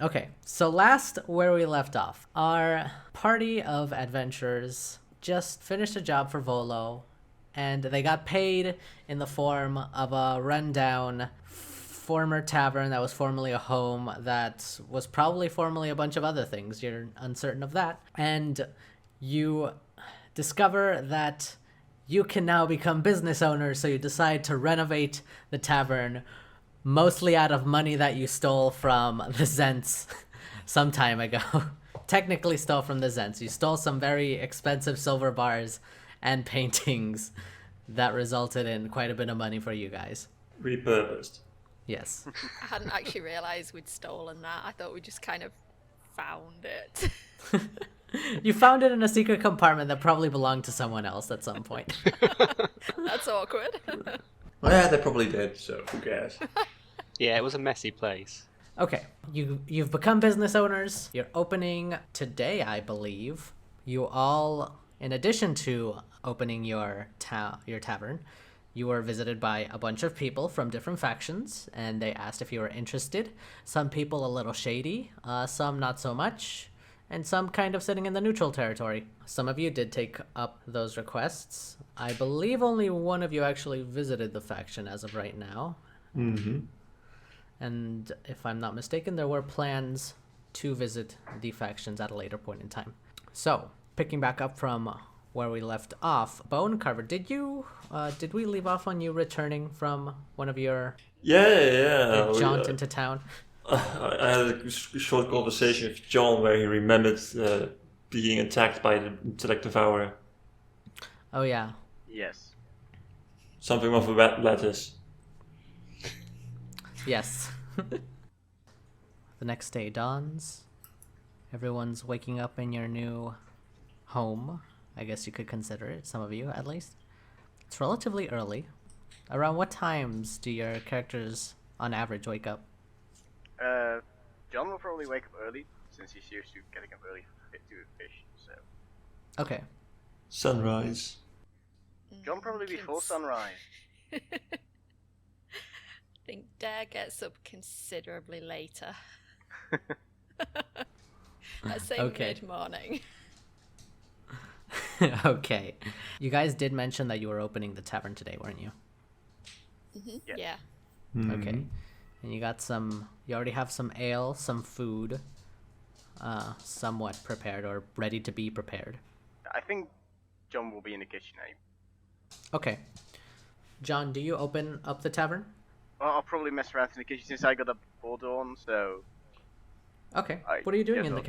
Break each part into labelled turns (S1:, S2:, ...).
S1: Okay, so last where we left off, our party of adventurers just finished a job for Volo, and they got paid in the form of a rundown former tavern that was formerly a home that was probably formerly a bunch of other things. You're uncertain of that. And you discover that you can now become business owners, so you decide to renovate the tavern mostly out of money that you stole from the Zents some time ago. Technically stole from the Zents. You stole some very expensive silver bars and paintings that resulted in quite a bit of money for you guys.
S2: Repurposed.
S1: Yes.
S3: I hadn't actually realised we'd stolen that. I thought we just kind of found it.
S1: You found it in a secret compartment that probably belonged to someone else at some point.
S3: That's awkward.
S2: Well, yeah, they probably did, so who cares?
S4: Yeah, it was a messy place.
S1: Okay, you've become business owners. You're opening today, I believe. You all, in addition to opening your tavern, you were visited by a bunch of people from different factions, and they asked if you were interested. Some people a little shady, some not so much, and some kind of sitting in the neutral territory. Some of you did take up those requests. I believe only one of you actually visited the faction as of right now.
S2: Mm-hmm.
S1: And if I'm not mistaken, there were plans to visit the factions at a later point in time. So, picking back up from where we left off, Bone Carver, did we leave off on you returning from one of your
S2: Yeah.
S1: jaunt into town?
S2: I had a short conversation with John where he remembered being attacked by the intellect devourer.
S1: Oh yeah.
S5: Yes.
S2: Something of a red lettuce.
S1: Yes. The next day dawns. Everyone's waking up in your new home. I guess you could consider it, some of you at least. It's relatively early. Around what times do your characters on average wake up?
S5: John will probably wake up early since he's used to getting up early to fish. So
S1: Okay.
S2: Sunrise.
S5: John probably before sunrise.
S3: I think Dare gets up considerably later. Let's say
S1: Okay.
S3: mid-morning.
S1: Okay. You guys did mention that you were opening the tavern today, weren't you?
S5: Yeah.
S3: Yeah.
S1: Okay. And you already have some ale, some food, somewhat prepared or ready to be prepared.
S5: I think John will be in the kitchen anyway.
S1: Okay. John, do you open up the tavern?
S5: Well, I'll probably mess around in the kitchen since I got up before dawn, so...
S1: Okay. What are you doing
S5: guess
S1: in the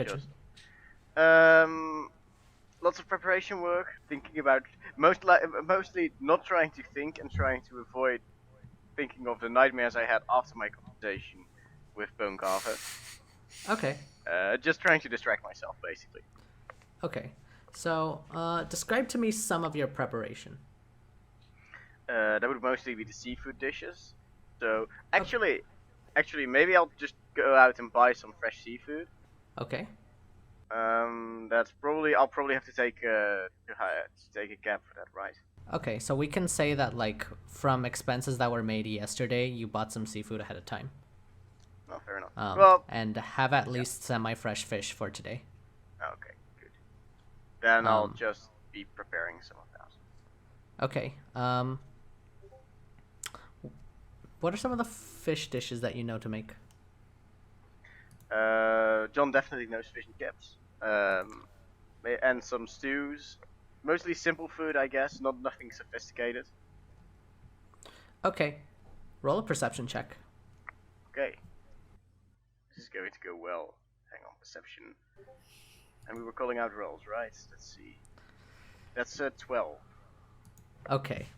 S5: I'll
S1: kitchen?
S5: Lots of preparation work, thinking about... Mostly not trying to think and trying to avoid thinking of the nightmares I had after my conversation with Bone Carver.
S1: Okay.
S5: Just trying to distract myself, basically.
S1: Okay. So, describe to me some of your preparation.
S5: That would mostly be the seafood dishes. So, actually, maybe I'll just go out and buy some fresh seafood.
S1: Okay.
S5: I'll probably have to take a cab for that, right?
S1: Okay, so we can say that, like, from expenses that were made yesterday, you bought some seafood ahead of time.
S5: Oh, fair enough.
S1: And have at least semi-fresh fish for today.
S5: Okay, good. Then I'll just be preparing some of that.
S1: Okay. What are some of the fish dishes that you know to make?
S5: John definitely knows fish and chips. And some stews. Mostly simple food, I guess. Nothing sophisticated.
S1: Okay. Roll a perception check.
S5: Okay. This is going to go well. Hang on, perception. And we were calling out rolls, right? Let's see. That's 12.
S1: Okay.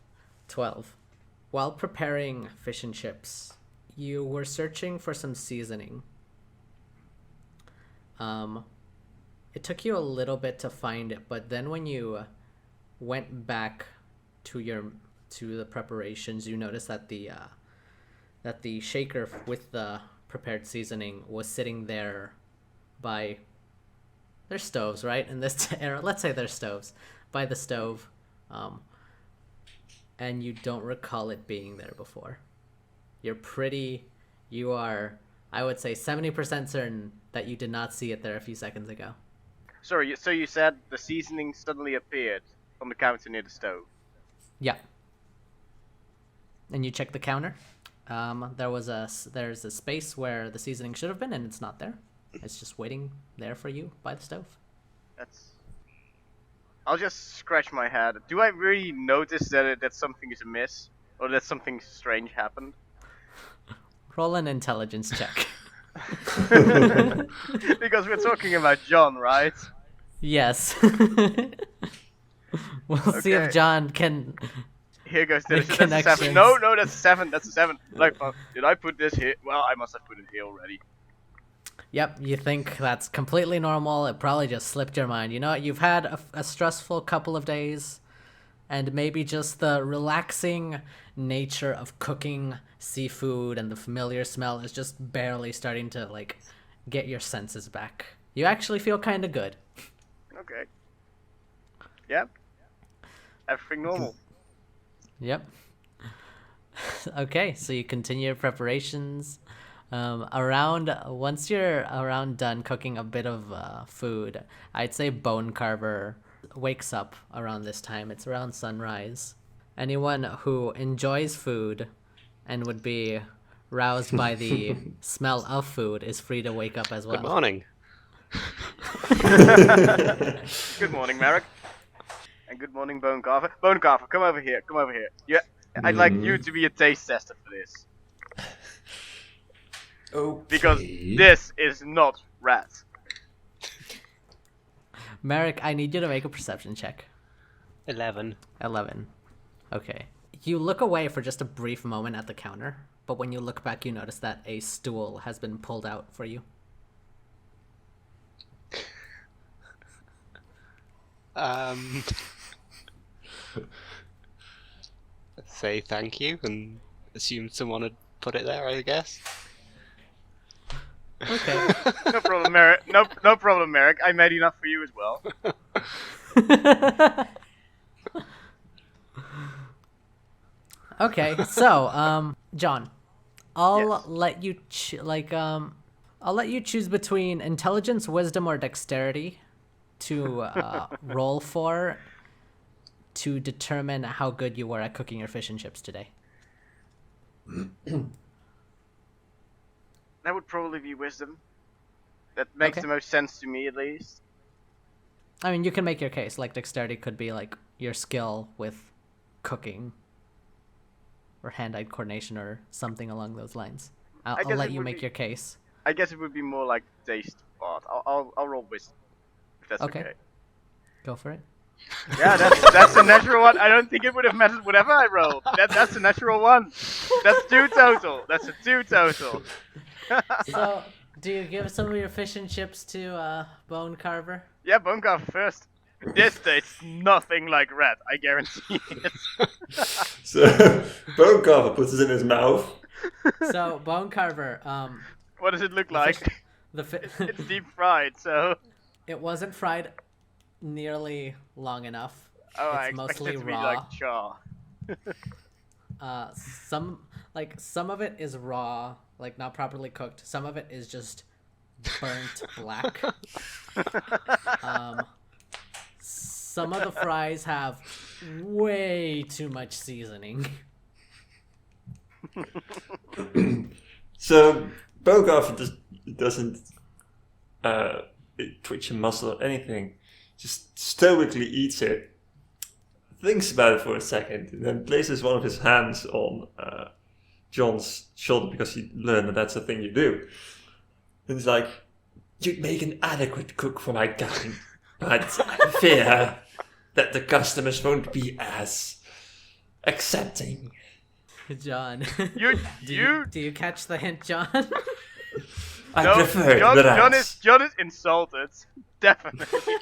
S1: 12. While preparing fish and chips, you were searching for some seasoning. It took you a little bit to find it, but then when you went back to the preparations, you noticed that the shaker with the prepared seasoning was sitting there by their stoves, right? In this era, let's say they're stoves, by the stove, and you don't recall it being there before. You are I would say 70% certain that you did not see it there a few seconds ago.
S5: Sorry, so you said the seasoning suddenly appeared on the counter near the stove.
S1: Yeah. And you check the counter. There's a space where the seasoning should have been, and it's not there. It's just waiting there for you by the stove.
S5: I'll just scratch my head. Do I really notice that something is amiss, or that something strange happened?
S1: Roll an intelligence check.
S5: Because we're talking about John, right?
S1: Yes. We'll see if
S5: Okay.
S1: John can.
S5: Here goes
S1: Make
S5: this. That's a 7.
S1: connections.
S5: No, that's a 7. That's a 7. Like, did I put this here? Well, I must have put it here already.
S1: Yep, you think that's completely normal. It probably just slipped your mind. You know what? You've had a stressful couple of days, and maybe just the relaxing nature of cooking seafood and the familiar smell is just barely starting to, like, get your senses back. You actually feel kind of good.
S5: Okay. Yep. Everything normal.
S1: Yep. Okay, so you continue your preparations. Once you're around done cooking a bit of food, I'd say Bone Carver wakes up around this time. It's around sunrise. Anyone who enjoys food and would be roused by the smell of food is free to wake up as well.
S4: Good morning.
S5: Good morning, Merrick. And good morning, Bone Carver. Bone Carver, come over here. Come over here. Yeah, I'd like you to be a taste tester for this.
S2: Okay.
S5: Because this is not rat.
S1: Merrick, I need you to make a perception check.
S4: 11.
S1: 11. Okay. You look away for just a brief moment at the counter, but when you look back, you notice that a stool has been pulled out for you.
S4: Say thank you and assume someone had put it there, I guess.
S1: Okay.
S5: No problem, Merrick. No problem, Merrick. I made enough for you as well.
S1: Okay, so, John, I'll
S5: Yes.
S1: let you I'll let you choose between intelligence, wisdom, or dexterity to roll for to determine how good you were at cooking your fish and chips today.
S5: That would probably be wisdom. That makes
S1: Okay.
S5: the most sense to me, at least.
S1: I mean, you can make your case. Like, dexterity could be like your skill with cooking, or hand-eye coordination, or something along those lines. I'll
S5: guess
S1: let
S5: it
S1: you
S5: would
S1: make
S5: be-
S1: your case.
S5: I guess it would be more like taste part. I'll roll wisdom, if that's
S1: Okay.
S5: okay.
S1: Go for it.
S5: Yeah, that's a natural one. I don't think it would have mattered whatever I rolled. That's a natural one. That's 2 total. That's a 2 total.
S1: So, do you give some of your fish and chips to Bone Carver?
S5: Yeah, Bone Carver first. This tastes nothing like rat, I guarantee it.
S2: So Bone Carver puts it in his mouth.
S1: So, Bone Carver,
S5: What does it look
S1: the
S5: like?
S1: fish- the fi-
S5: It's deep fried, so...
S1: it wasn't fried nearly long enough.
S5: Oh, I
S1: It's
S5: expect
S1: mostly
S5: it to be
S1: raw.
S5: like char.
S1: Some of it is raw, like not properly cooked. Some of it is just burnt black. Some of the fries have way too much seasoning.
S2: So Bone Carver doesn't twitch a muscle or anything. Just stoically eats it. Thinks about it for a second, and then places one of his hands on John's shoulder because he learned that that's the thing you do. And he's like, "You'd make an adequate cook for my kind, but I fear that the customers won't be as accepting."
S1: John,
S5: You
S1: do you catch the hint, John?
S2: I
S5: No,
S2: prefer
S5: John,
S2: the rats.
S5: John is insulted, definitely.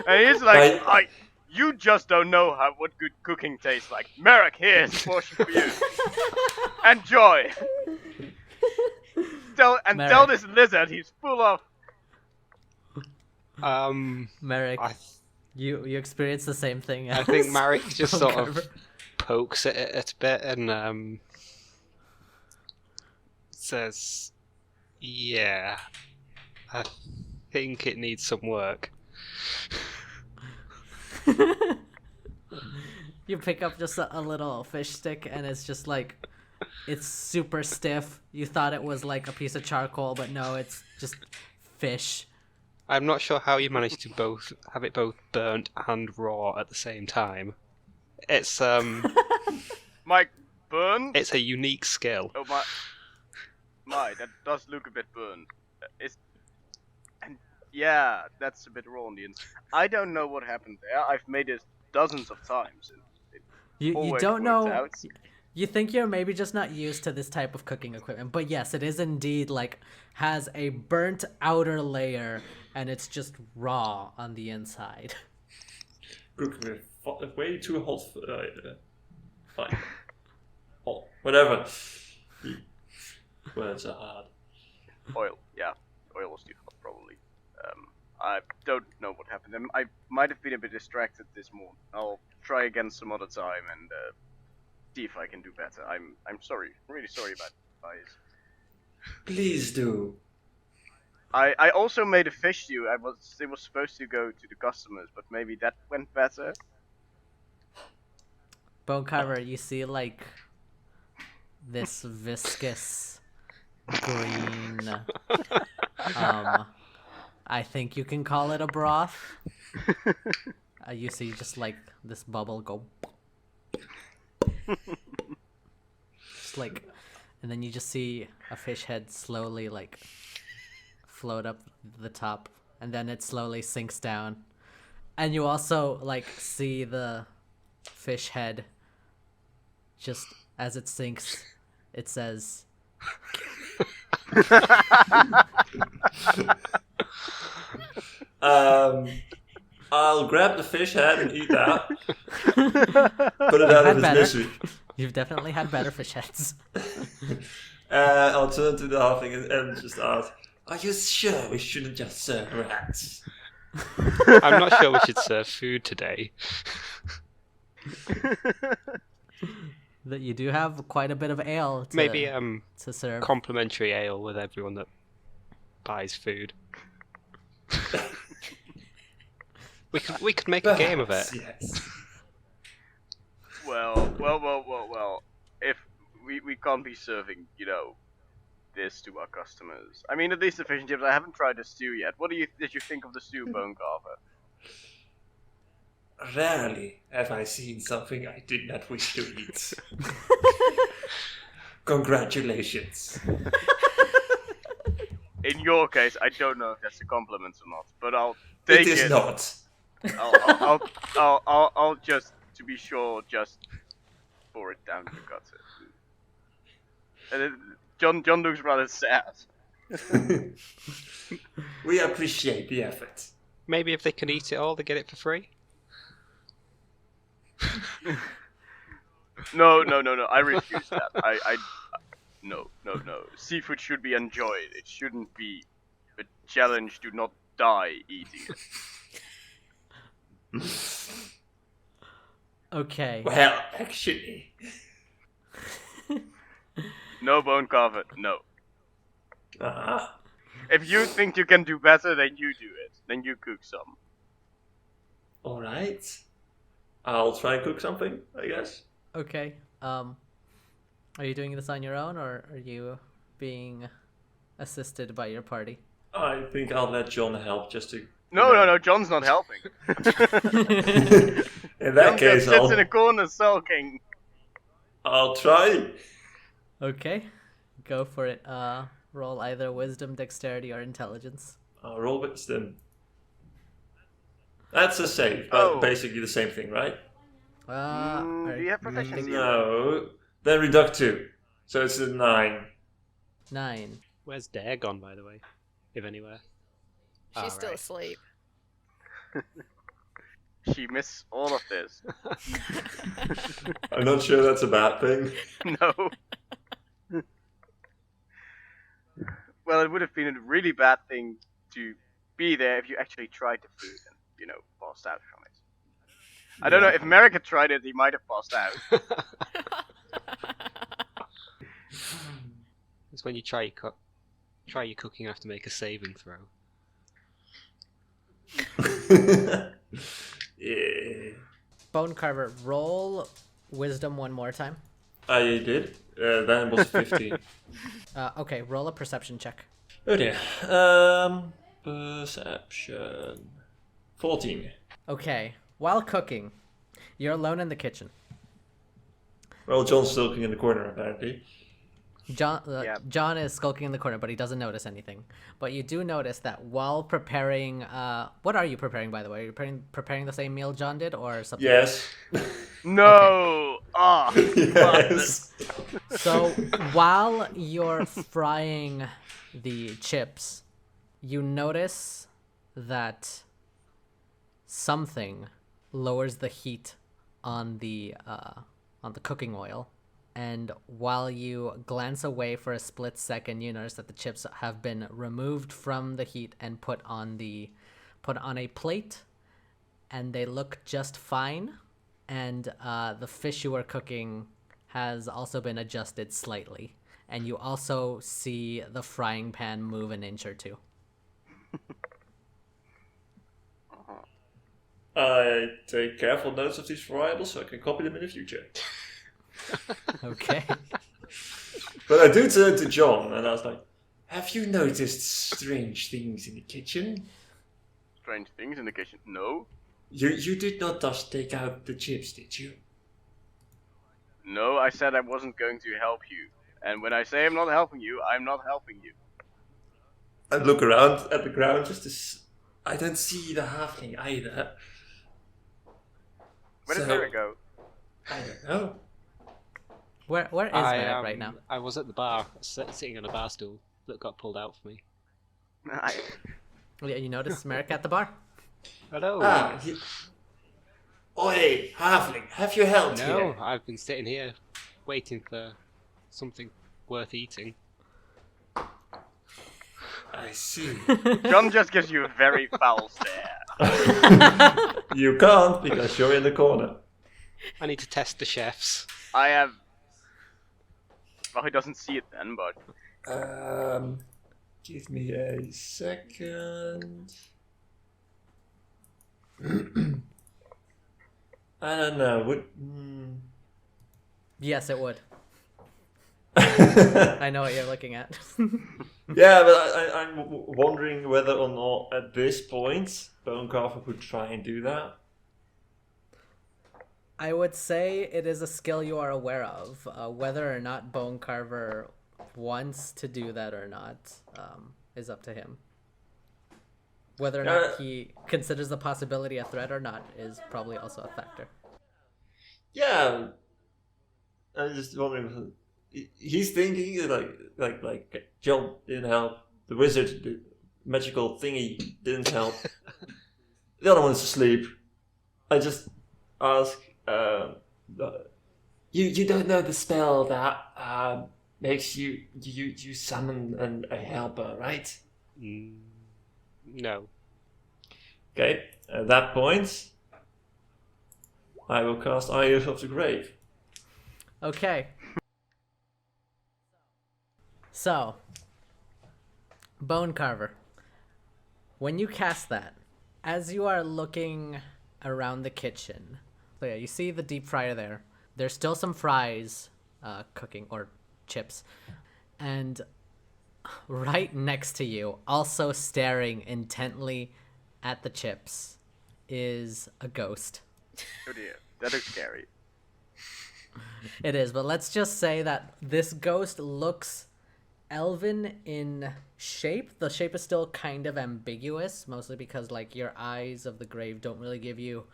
S5: And he's like, you just don't know what good cooking tastes like. Merrick, here's a portion for you. Enjoy. Tell
S1: Merrick.
S5: this lizard he's full of.
S1: Merrick,
S4: I
S1: you experience the same thing.
S4: I think
S1: as
S4: Marek just
S1: Bone
S4: sort
S1: Carver.
S4: of pokes at it a bit and says, Yeah. I think it needs some work.
S1: You pick up just a little fish stick, and it's just like, it's super stiff. You thought it was like a piece of charcoal, but no, it's just fish.
S4: I'm not sure how you managed to both have it both burnt and raw at the same time. It's
S5: Mike, burned?
S4: it's a unique skill.
S5: Oh my, that does look a bit burned. And yeah, that's a bit raw on the inside. I don't know what happened there. I've made it dozens of times. And it
S1: You
S5: always
S1: don't
S5: worked
S1: know.
S5: out.
S1: You think you're maybe just not used to this type of cooking equipment, but yes, it is indeed like has a burnt outer layer, and it's just raw on the inside.
S2: Cooking with way too hot. Fine. Hot. Whatever. Words are hard.
S5: Oil, yeah. Oil was too hot, probably. I don't know what happened. I might have been a bit distracted this morning. I'll try again some other time and see if I can do better. I'm sorry. I'm really sorry about that, guys.
S2: Please do.
S5: I also made a fish stew. It was supposed to go to the customers, but maybe that went better.
S1: Bone Carver, you see like this viscous green I think you can call it a broth. You see just like this bubble go just like, and then you just see a fish head slowly like float up the top, and then it slowly sinks down, and you also like see the fish head just as it sinks, it says
S2: I'll grab the fish head and eat that. Put it out of
S1: Had
S2: its
S1: better.
S2: misery.
S1: You've definitely had better fish heads.
S2: I'll turn to the halfling and just ask, are you sure we shouldn't just serve rats?
S4: I'm not sure we should serve food today.
S1: That you do have quite a bit of ale to,
S4: Maybe
S1: to serve.
S4: complimentary ale with everyone that buys food. we could make a game of it.
S2: Yes.
S5: Well. If we can't be serving, this to our customers. I mean, at least the fish and chips. I haven't tried the stew yet. What did you think of the stew, Bone Carver?
S2: Rarely have I seen something I did not wish to eat. Congratulations.
S5: In your case, I don't know if that's a compliment or not, but I'll take it.
S2: It is not.
S5: I'll just, to be sure, just pour it down the gutter. And John looks rather sad.
S2: We appreciate the effort.
S4: Maybe if they can eat it all, they get it for free.
S5: No. I refuse that. No. Seafood should be enjoyed. It shouldn't be a challenge to not die eating it.
S1: Okay.
S2: Well, actually.
S5: No, Bone Carver, no.
S2: Ah.
S5: If you think you can do better, then you do it. Then you cook some.
S2: Alright. I'll try and cook something, I guess.
S1: Okay. Are you doing this on your own, or are you being assisted by your party?
S2: I think I'll let John help just to...
S5: No, John's not helping.
S2: In that
S5: John
S2: case,
S5: just sits in a corner sulking.
S2: I'll try.
S1: Okay. Go for it. Roll either wisdom, dexterity, or intelligence.
S2: I'll roll wisdom. That's a save, but basically the same thing, right?
S5: Do you have proficiency?
S2: No. Then reduct 2. So it's a 9.
S1: 9.
S4: Where's Dare gone, by the way? If anywhere.
S3: She's still
S4: right.
S3: asleep.
S5: She missed all of this.
S2: I'm not sure that's a bad thing.
S5: No. Well, it would have been a really bad thing to be there if you actually tried the food and, passed out from it. I don't know, if Merrick had tried it, he might have passed out.
S4: It's when you try your Try your cooking, have to make a saving throw.
S2: Yeah.
S1: Bone Carver, roll wisdom one more time.
S2: I did. Then it was 15.
S1: Okay, roll a perception check.
S2: Oh dear. Perception. 14.
S1: Okay, while cooking, you're alone in the kitchen.
S2: Well, John's still looking in the corner, apparently.
S1: John, John is skulking in the corner, but he doesn't notice anything. But you do notice that while preparing, what are you preparing, by the way? Are you preparing the same meal John did, or something?
S2: Yes.
S5: No! Ah!
S2: Yes.
S1: So while you're frying the chips, you notice that something lowers the heat on the cooking oil. And while you glance away for a split second, you notice that the chips have been removed from the heat and put on a plate, and they look just fine. And the fish you were cooking has also been adjusted slightly, and you also see the frying pan move an inch or two.
S2: I take careful notes of these variables so I can copy them in the future.
S1: Okay.
S2: But I do turn to John and I was like, have you noticed strange things in the kitchen?
S5: Strange things in the kitchen. No.
S2: You did not just take out the chips, did you?
S5: No, I said I wasn't going to help you. And when I say I'm not helping you, I'm not helping you.
S2: I look around at the ground just to... I don't see the halfling either.
S5: Where did Mary go?
S2: I don't know.
S1: Where is Merrick right now?
S4: I was at the bar, sitting on a bar stool that got pulled out for me.
S1: Yeah, you notice Merrick at the bar?
S4: Hello.
S2: Oi, halfling, have you helped
S4: No,
S2: here?
S4: I've been sitting here waiting for something worth eating.
S2: I see.
S5: John just gives you a very foul stare.
S2: You can't because you're in the corner.
S4: I need to test the chefs.
S5: I have... Well, he doesn't see it then, but...
S2: Give me a second. I don't know.
S1: Yes, it would. I know what you're looking at.
S2: Yeah, but I'm wondering whether or not at this point Bone Carver would try and do that.
S1: I would say it is a skill you are aware of. Whether or not Bone Carver wants to do that or not is up to him. Whether or not he considers the possibility a threat or not is probably also a factor.
S2: Yeah, I'm just wondering. He's thinking like John didn't help. The wizard, the magical thingy didn't help. The other one's asleep. I just ask. You don't know the spell that makes you summon a helper, right?
S4: No.
S2: Okay. At that point, I will cast Eyes of the Grave.
S1: Okay. So, Bone Carver, when you cast that, as you are looking around the kitchen, so yeah, you see the deep fryer there. There's still some fries cooking, or chips. And right next to you, also staring intently at the chips, is a ghost.
S5: Oh dear, that looks scary.
S1: It is, but let's just say that this ghost looks elven in shape. The shape is still kind of ambiguous, mostly because like your eyes of the grave don't really give you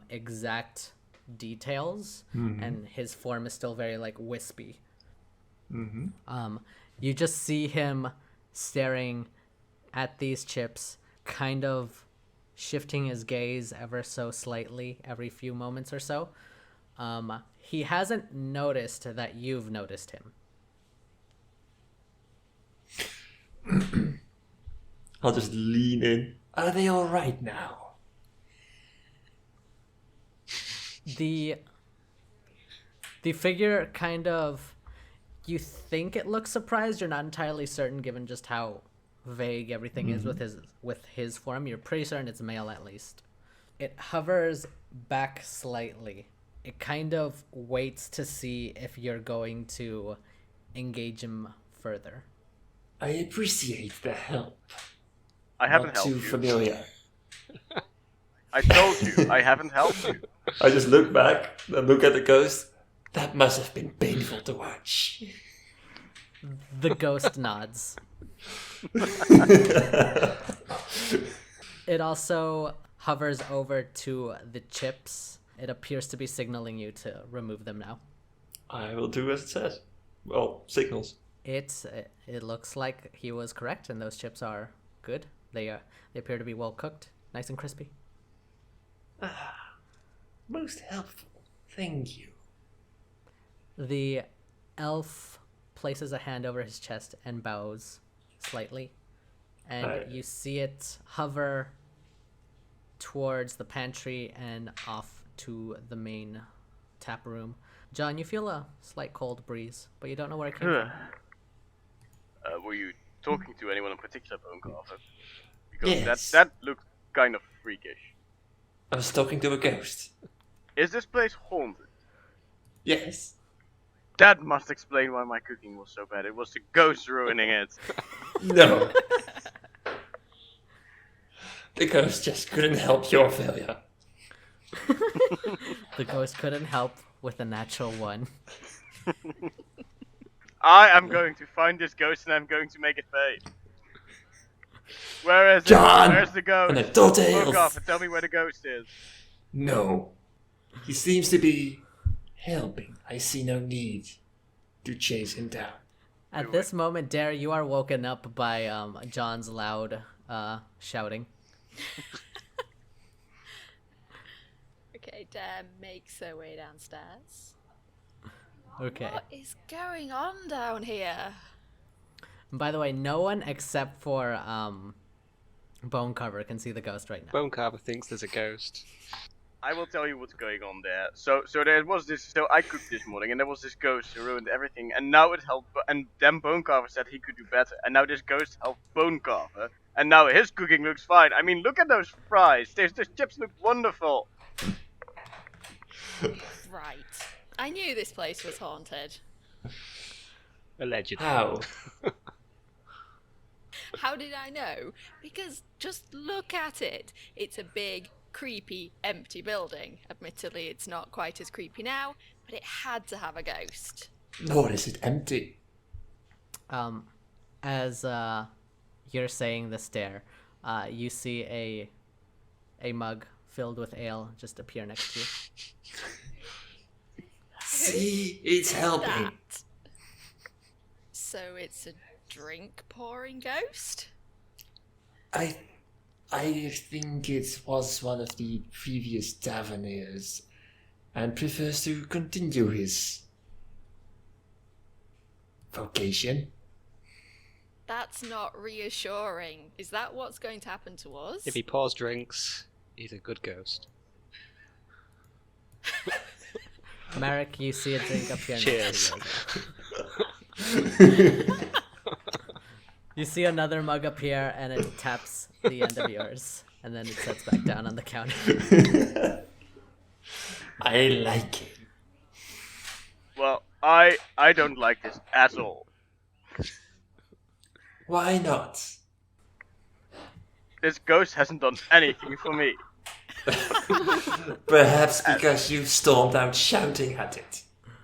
S1: exact details, and his form is still very like wispy. You just see him staring at these chips, kind of shifting his gaze ever so slightly every few moments or so. He hasn't noticed that you've noticed him.
S2: I'll just lean in. Are they all right now?
S1: The figure kind of You think it looks surprised. You're not entirely certain, given just how vague everything is with his form. You're pretty certain it's male, at least. It hovers back slightly. It kind of waits to see if you're going to engage him further.
S2: I appreciate the help.
S5: I haven't
S2: Not
S5: helped
S2: too
S5: you.
S2: familiar.
S5: I told you, I haven't helped you.
S2: I just look back and look at the ghost. That must have been painful to watch.
S1: The ghost nods. It also hovers over to the chips. It appears to be signaling you to remove them now.
S2: I will do as it says. Well, signals.
S1: It looks like he was correct, and those chips are good. They appear to be well cooked, nice and crispy.
S2: Most helpful. Thank you.
S1: The elf places a hand over his chest and bows slightly, and you see it hover towards the pantry and off to the main tap room. John, you feel a slight cold breeze, but you don't know where it came from.
S5: Were you talking to anyone in particular, Bone Carver? Because
S2: Yes.
S5: that looked kind of freakish.
S2: I was talking to a ghost.
S5: Is this place haunted?
S2: Yes.
S5: That must explain why my cooking was so bad. It was the ghost ruining it.
S2: No. The ghost just couldn't help your failure.
S1: The ghost couldn't help with a natural one.
S5: I am going to find this ghost and I'm going to make it pay. Where is
S2: John!
S5: it? Where's the ghost?
S2: And the details.
S5: Fuck off and tell me where the ghost is.
S2: No. He seems to be helping. I see no need to chase him down.
S1: At this moment, Dare, you are woken up by John's loud shouting.
S3: Okay, Dare makes her way downstairs.
S1: Okay.
S3: What is going on down here?
S1: By the way, no one except for Bone Carver can see the ghost right now.
S4: Bone Carver thinks there's a ghost.
S5: I will tell you what's going on there. So there was this. So I cooked this morning, and there was this ghost who ruined everything. And now it helped. And then Bone Carver said he could do better. And now this ghost helped Bone Carver. And now his cooking looks fine. I mean, look at those fries. Those chips look wonderful.
S3: Right. I knew this place was haunted.
S4: Allegedly.
S2: How?
S3: How did I know? Because just look at it. It's a big, creepy, empty building. Admittedly, it's not quite as creepy now, but it had to have a ghost.
S2: Nor is it empty.
S1: As you're saying this, Dare, you see a mug filled with ale just appear next to you.
S2: See, it's helping.
S3: That. So it's a drink pouring ghost?
S2: I think it was one of the previous taverniers and prefers to continue his vocation.
S3: That's not reassuring. Is that what's going to happen to us?
S4: If he pours drinks, he's a good ghost.
S1: Marek, you see a drink appear next
S4: Cheers.
S1: to you. You see another mug appear, and it taps the end of yours, and then it sets back down on the counter.
S2: I like it.
S5: Well, I don't like this at all.
S2: Why not?
S5: This ghost hasn't done anything for me.
S2: Perhaps because you stormed out shouting at it.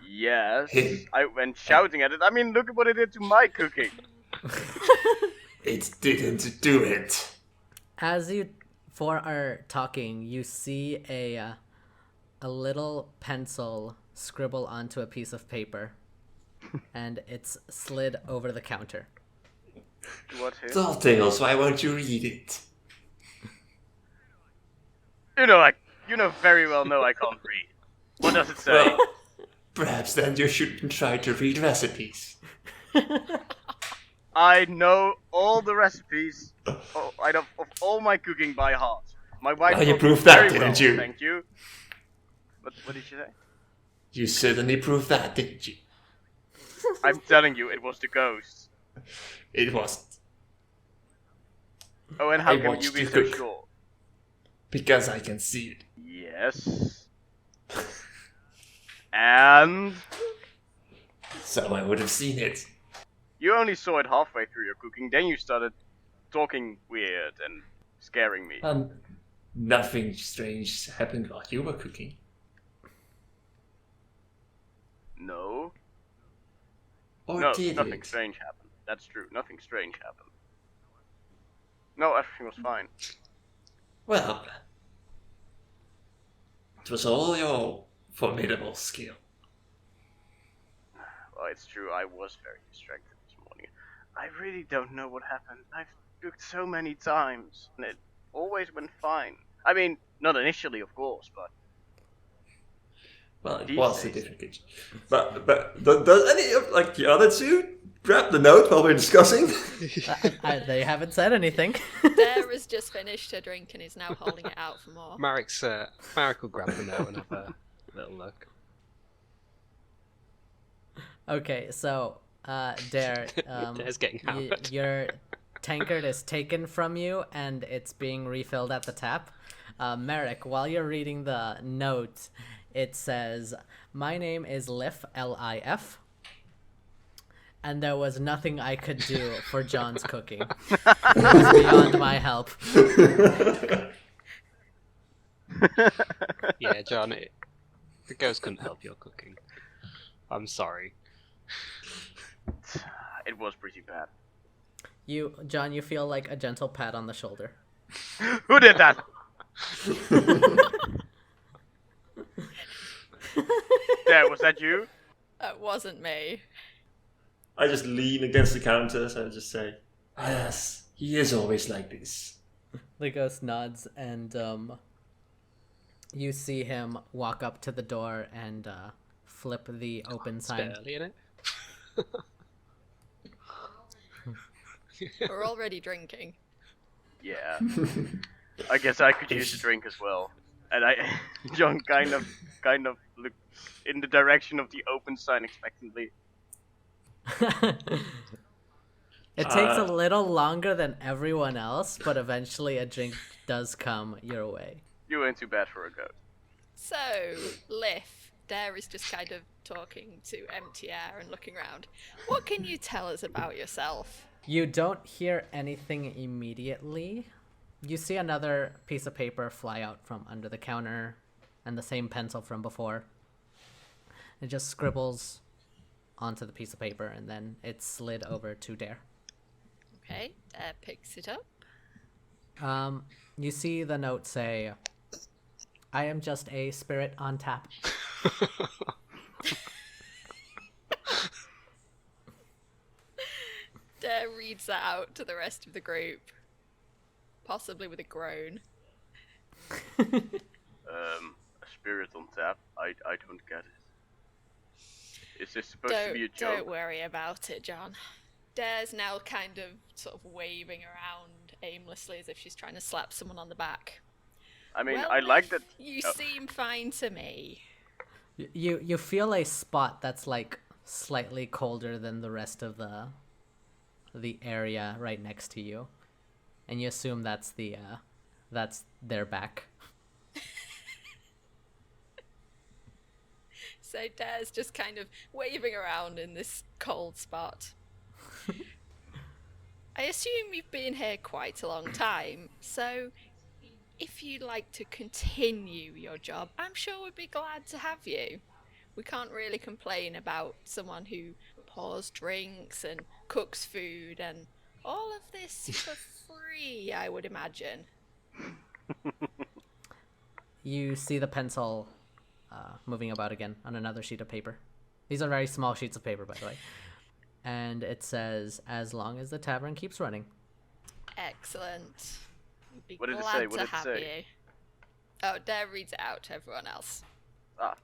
S5: Yes, I went shouting at it. I mean, look at what it did to my cooking.
S2: It didn't do it.
S1: As you four are talking, you see a little pencil scribble onto a piece of paper, and it's slid over the counter.
S5: What here?
S2: Tall tales, why won't you read it?
S5: You know very well know I can't read. What does it say?
S2: Well, perhaps then you shouldn't try to read recipes.
S5: I know all the recipes of all my cooking by heart. My wife.
S2: Well, you
S5: taught me
S2: proved that,
S5: very
S2: didn't
S5: well,
S2: you?
S5: Thank you. What did she say?
S2: You certainly proved that, didn't you?
S5: I'm telling you, it was the ghost.
S2: It wasn't.
S5: Oh, and how
S2: I
S5: can
S2: watched
S5: you be
S2: you
S5: so
S2: cook.
S5: sure?
S2: Because I can see it.
S5: Yes. And
S2: So I would have seen it.
S5: you only saw it halfway through your cooking, then you started talking weird and scaring me.
S2: Nothing strange happened while you were cooking.
S5: No.
S2: Or
S5: No,
S2: did
S5: nothing
S2: it?
S5: strange happened. That's true. Nothing strange happened. No, everything was fine.
S2: Well, it was all your formidable skill.
S5: Well, it's true, I was very distracted this morning. I really don't know what happened. I've cooked so many times, and it always went fine. I mean, not initially, of course, but
S2: Well, it
S5: these
S2: was a
S5: days.
S2: different kitchen. But does any of like the other two grab the note while we're discussing?
S1: They haven't said anything.
S3: Dare has just finished her drink and is now holding it out for more.
S4: Marek will grab the note and have a little look.
S1: Okay, so Dare,
S4: Dare's getting hammered.
S1: your tankard is taken from you and it's being refilled at the tap. Merrick, while you're reading the note, it says, "My name is Lif, L-I-F, and there was nothing I could do for John's cooking. It was beyond my help."
S4: Yeah, John, the ghost couldn't help your cooking. I'm sorry.
S5: It was pretty bad.
S1: John, you feel like a gentle pat on the shoulder.
S5: Who did that? There, was that you?
S3: That wasn't me.
S2: I just lean against the counter and I just say, "Yes, he is always like this."
S1: The ghost nods, and you see him walk up to the door and flip the open
S4: It's
S1: sign.
S4: barely in it.
S3: We're already drinking.
S5: Yeah. I guess I could use a drink as well. And John kind of looked in the direction of the open sign expectantly.
S1: It takes a little longer than everyone else, but eventually a drink does come your way.
S5: You weren't too bad for a ghost.
S3: So, Lif, Dare is just kind of talking to empty air and looking around. What can you tell us about yourself?
S1: You don't hear anything immediately. You see another piece of paper fly out from under the counter, and the same pencil from before. It just scribbles onto the piece of paper, and then it's slid over to Dare.
S3: Okay, Dare picks it up.
S1: You see the note say, "I am just a spirit on tap."
S3: Dare reads that out to the rest of the group, possibly with a groan.
S5: A spirit on tap? I don't get it. Is this supposed to be a joke?
S3: Don't worry about it, John. Dare's now kind of sort of waving around aimlessly as if she's trying to slap someone on the back.
S5: I mean,
S3: Well,
S5: I like that.
S3: You
S5: Oh.
S3: seem fine to me.
S1: You feel a spot that's like slightly colder than the rest of the area right next to you, and you assume that's their back.
S3: So Dare's just kind of waving around in this cold spot. I assume you've been here quite a long time, so if you'd like to continue your job, I'm sure we'd be glad to have you. We can't really complain about someone who pours drinks and cooks food and all of this for free, I would imagine.
S1: You see the pencil moving about again on another sheet of paper. These are very small sheets of paper, by the way. And it says, "As long as the tavern keeps running."
S3: Excellent. We'd be
S5: What did it
S3: glad
S5: say? What
S3: to
S5: did it
S3: have
S5: say?
S3: you. Oh, Dare reads it out to everyone else.
S5: Ah.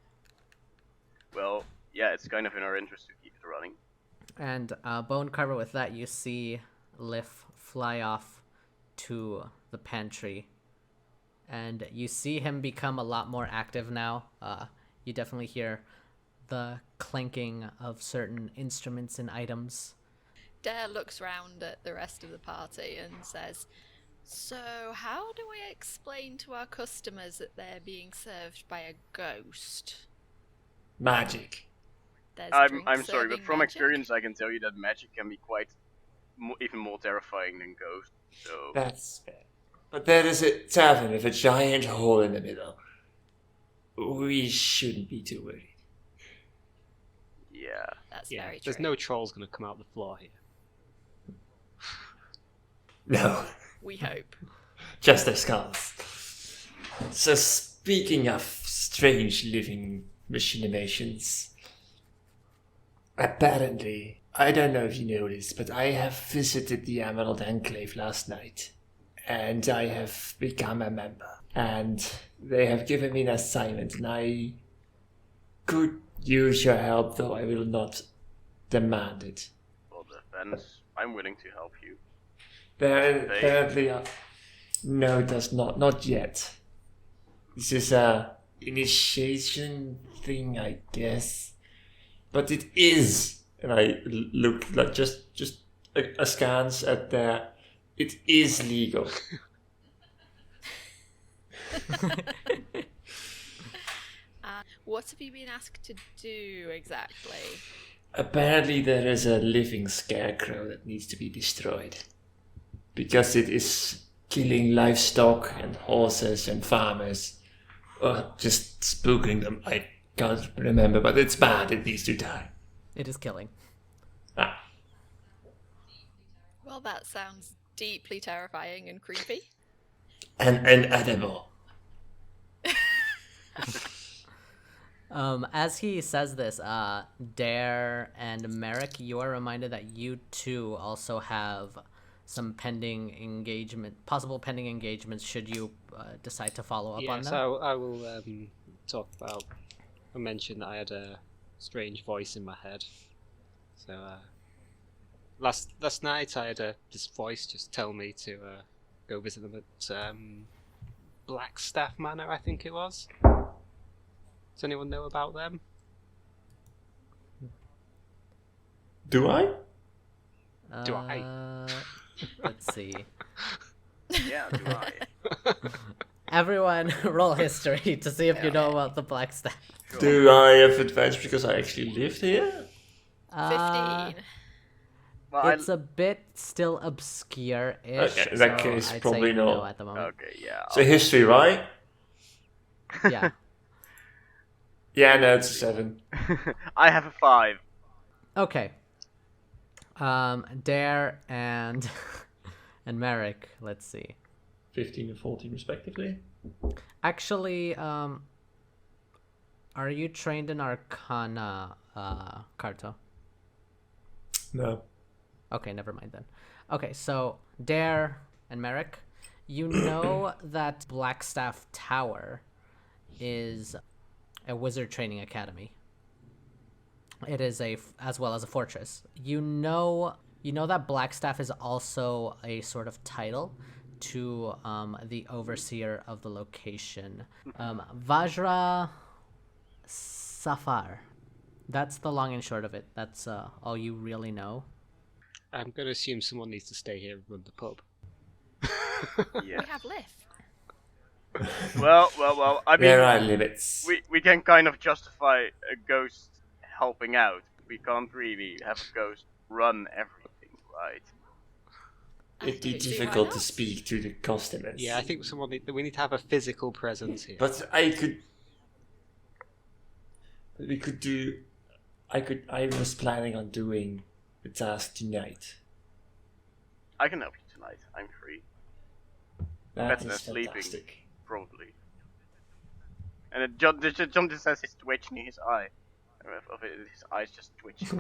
S5: Well, yeah, it's kind of in our interest to keep it running.
S1: And Bone Carver, with that, you see Lif fly off to the pantry. And you see him become a lot more active now. You definitely hear the clinking of certain instruments and items.
S3: Dare looks round at the rest of the party and says, "So, how do we explain to our customers that they're being served by a ghost?
S2: Magic.
S3: There's
S5: I'm
S3: drink
S5: sorry, but
S3: serving
S5: from
S3: magic?"
S5: experience, I can tell you that magic can be quite even more terrifying than ghosts. So
S2: That's fair. But there is a tavern with a giant hole in the middle. We shouldn't be too worried.
S5: yeah,
S3: That's
S4: Yeah,
S3: very true.
S4: there's no trolls going to come out the floor here.
S2: No,
S3: We hope.
S2: just the skulls. So speaking of strange living machinations, apparently, I don't know if you know this, but I have visited the Emerald Enclave last night, and I have become a member. And they have given me an assignment, and I could use your help, though I will not demand it.
S5: for defense, I'm willing to help you.
S2: Apparently, no, it does not yet. This is a initiation thing, I guess. But it is, and I look like just askance at there. It is legal.
S3: What have you been asked to do exactly?
S2: Apparently, there is a living scarecrow that needs to be destroyed because it is killing livestock and horses and farmers, or just spooking them. I can't remember, but it's bad. It needs to die.
S1: It is killing.
S2: Ah.
S3: Well, that sounds deeply terrifying and creepy.
S2: And edible.
S1: As he says this, Dare and Merrick, you are reminded that you too also have some possible pending engagements should you decide to follow up on them.
S4: So I will talk about. I mentioned that I had a strange voice in my head. So last night I had this voice just tell me to go visit them at Blackstaff Manor, I think it was. Does anyone know about them?
S2: Do I?
S4: Do I?
S1: Let's see.
S5: Yeah, do I?
S1: Everyone, roll history to see if you know about the Blackstaff.
S2: Do I have advantage because I actually lived here?
S3: 15.
S5: Well,
S1: It's a bit still obscure-ish.
S2: Okay, in that
S1: so
S2: case,
S1: I'd
S2: probably
S1: say no
S2: not.
S1: at the moment.
S5: okay, yeah.
S2: So history, right?
S1: Yeah.
S2: Yeah, no, it's a 7.
S5: I have a 5.
S1: Okay. Dare and and Merrick. Let's see.
S2: 15 and 14 respectively.
S1: Actually, are you trained in Arcana, Carto?
S2: No.
S1: Okay, never mind then. Okay, so Dare and Merrick, you know that Blackstaff Tower is a wizard training academy. It is as well as a fortress. You know that Blackstaff is also a sort of title to the overseer of the location, Vajra Safar. That's the long and short of it. That's all you really know.
S4: I'm going to assume someone needs to stay here and run the pub.
S5: Yeah.
S3: We have lift.
S5: Well. I mean,
S2: There are limits.
S5: we can kind of justify a ghost helping out. We can't really have a ghost run everything, right?
S2: It'd be
S3: don't see why
S2: difficult to
S3: not.
S2: speak to the customers.
S4: Yeah, I think we need to have a physical presence here.
S2: But we could do. I was planning on doing the task tonight.
S5: I can help you tonight. I'm free,
S2: That
S5: Better
S2: is
S5: than sleeping.
S2: fantastic.
S5: probably. And John just says he's twitching his eye. His eye's just twitching.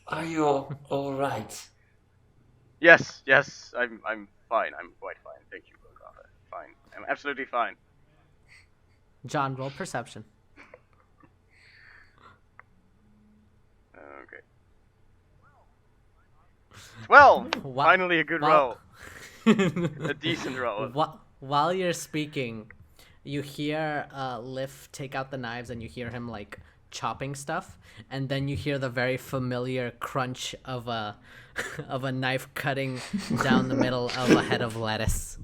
S2: Are you all right?
S5: Yes, I'm fine. I'm quite fine. Thank you, Golgotha. Fine. I'm absolutely fine.
S1: John, roll perception.
S5: Okay. 12!
S1: Wha-
S5: Finally a good
S1: Well-
S5: roll. A decent roll.
S1: While you're speaking, you hear Liv take out the knives and you hear him like chopping stuff, and then you hear the very familiar crunch of a of a knife cutting down the middle of a head of lettuce.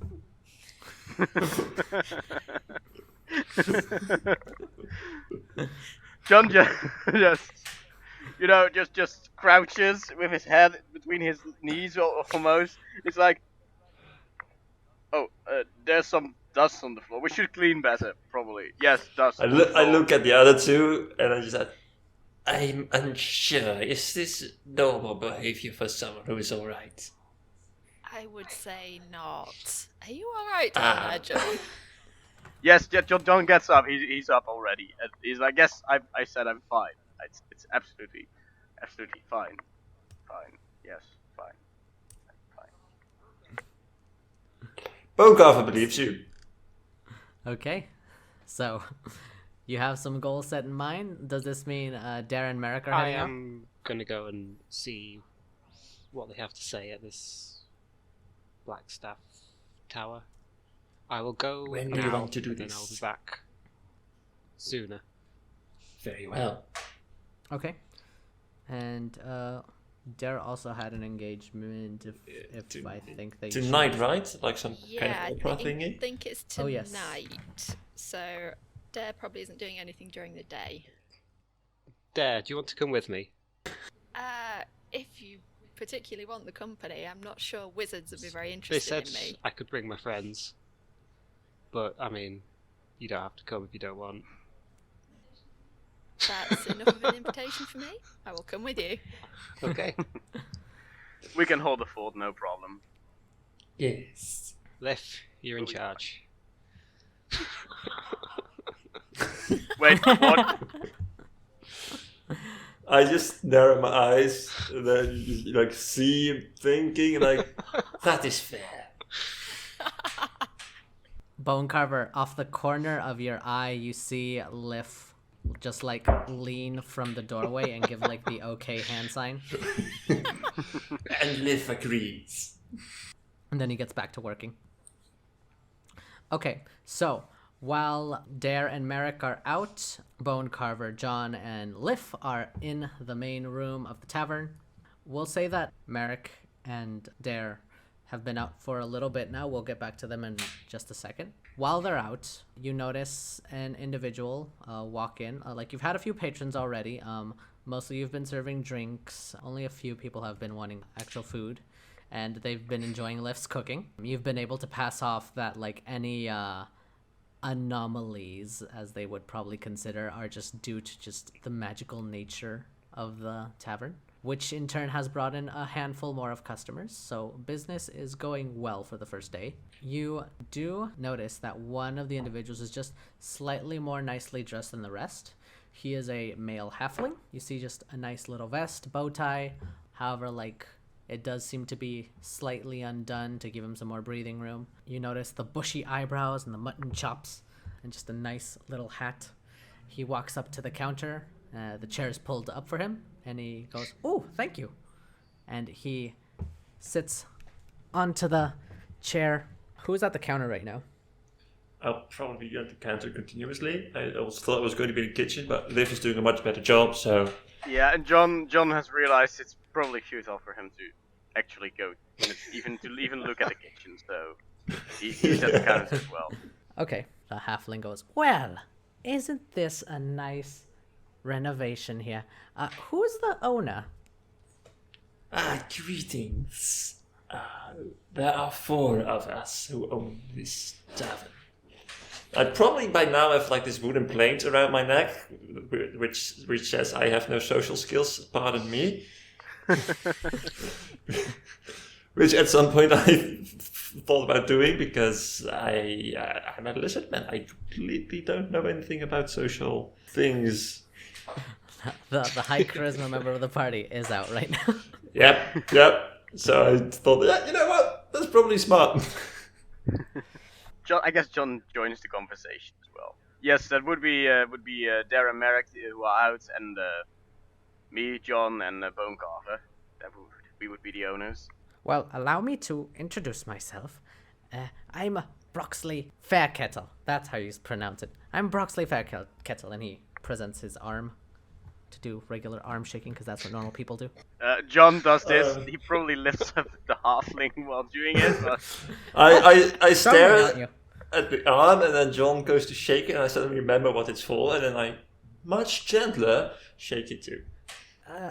S5: John just crouches with his head between his knees almost. It's like, oh, there's some dust on the floor. We should clean better, probably. Yes, dust.
S2: I look at the other two and I just said, I'm unsure. Is this normal behavior for someone who is alright?
S3: I would say not. Are you alright down there, John?
S5: Yes, John gets up. He's up already. And he's like, yes, I said I'm fine. It's absolutely fine. Fine. Yes, fine. Fine.
S2: Bone Carver believes you.
S1: Okay, so you have some goals set in mind. Does this mean Darren and Merrick are
S4: I
S1: heading out?
S4: am going to go and see what they have to say at this Blackstaff Tower. I will go
S2: When
S4: now,
S2: do you want to do
S4: and then
S2: this?
S4: I'll be back sooner.
S2: Very well.
S1: Okay, and Darren also had an engagement. If I think they
S2: Tonight,
S1: should.
S2: right? Like some kind
S3: Yeah,
S2: of opera
S3: I
S2: thingy?
S3: think it's
S1: Oh, yes.
S3: tonight. So Dare probably isn't doing anything during the day.
S4: Dare, do you want to come with me?
S3: If you particularly want the company, I'm not sure wizards would be very
S4: They
S3: interested
S4: said
S3: in me.
S4: I could bring my friends. But, I mean, you don't have to come if you don't want.
S3: That's enough of an invitation for me. I will come with you.
S4: Okay.
S5: We can hold the fort, no problem.
S2: Yes.
S4: Liv, you're in
S5: We'll be
S4: charge.
S5: Wait, what?
S2: I just narrow my eyes and then you like see him thinking like, that is fair.
S1: Bone Carver, off the corner of your eye, you see Liff just like lean from the doorway and give like the okay hand sign,
S2: And Liv agrees.
S1: and then he gets back to working. Okay, so while Dare and Merrick are out, Bone Carver, John, and Liff are in the main room of the tavern. We'll say that Merrick and Dare have been out for a little bit now. We'll get back to them in just a second. While they're out, you notice an individual walk in. Like you've had a few patrons already. Mostly you've been serving drinks. Only a few people have been wanting actual food, and they've been enjoying Lift's cooking. You've been able to pass off that like any anomalies, as they would probably consider, are just due to just the magical nature of the tavern, which in turn has brought in a handful more of customers. So business is going well for the first day. You do notice that one of the individuals is just slightly more nicely dressed than the rest. He is a male halfling. You see just a nice little vest, bow tie. However, like it does seem to be slightly undone to give him some more breathing room. You notice the bushy eyebrows and the mutton chops and just a nice little hat. He walks up to the counter. The chair is pulled up for him, and he goes, "Oh, thank you." And he sits onto the chair. Who's at the counter right now?
S2: I'll probably be at the counter continuously. I also thought it was going to be the kitchen, but Liv is doing a much better job, so...
S5: Yeah, and John has realized it's probably futile for him to actually go, even look at the kitchen. So he's at the counter as well.
S1: Okay. The halfling goes, "Well, isn't this a nice renovation here? Who's the owner?"
S2: Greetings. There are 4 of us who own this tavern. I probably by now have like this wooden plate around my neck, which says I have no social skills, pardon me. Which at some point I thought about doing because I'm a lizard man. I completely don't know anything about social things.
S1: The high charisma member of the party is out right now.
S2: Yep. So I thought, yeah, you know what? That's probably smart.
S5: I guess John joins the conversation as well. Yes, that would be Darren Merrick who are out, and me, John, and Bone Carver. We would be the owners.
S1: Well, allow me to introduce myself. I'm Broxley Fairkettle. That's how you pronounce it. I'm Broxley Fairkettle, and he presents his arm. to do regular arm shaking because that's what normal people do.
S5: John does this. He probably lifts up the halfling while doing it. But...
S2: I stare
S1: Sorry, not you.
S2: at the arm, and then John goes to shake it, and I suddenly remember what it's for, and then I, much gentler, shake it too.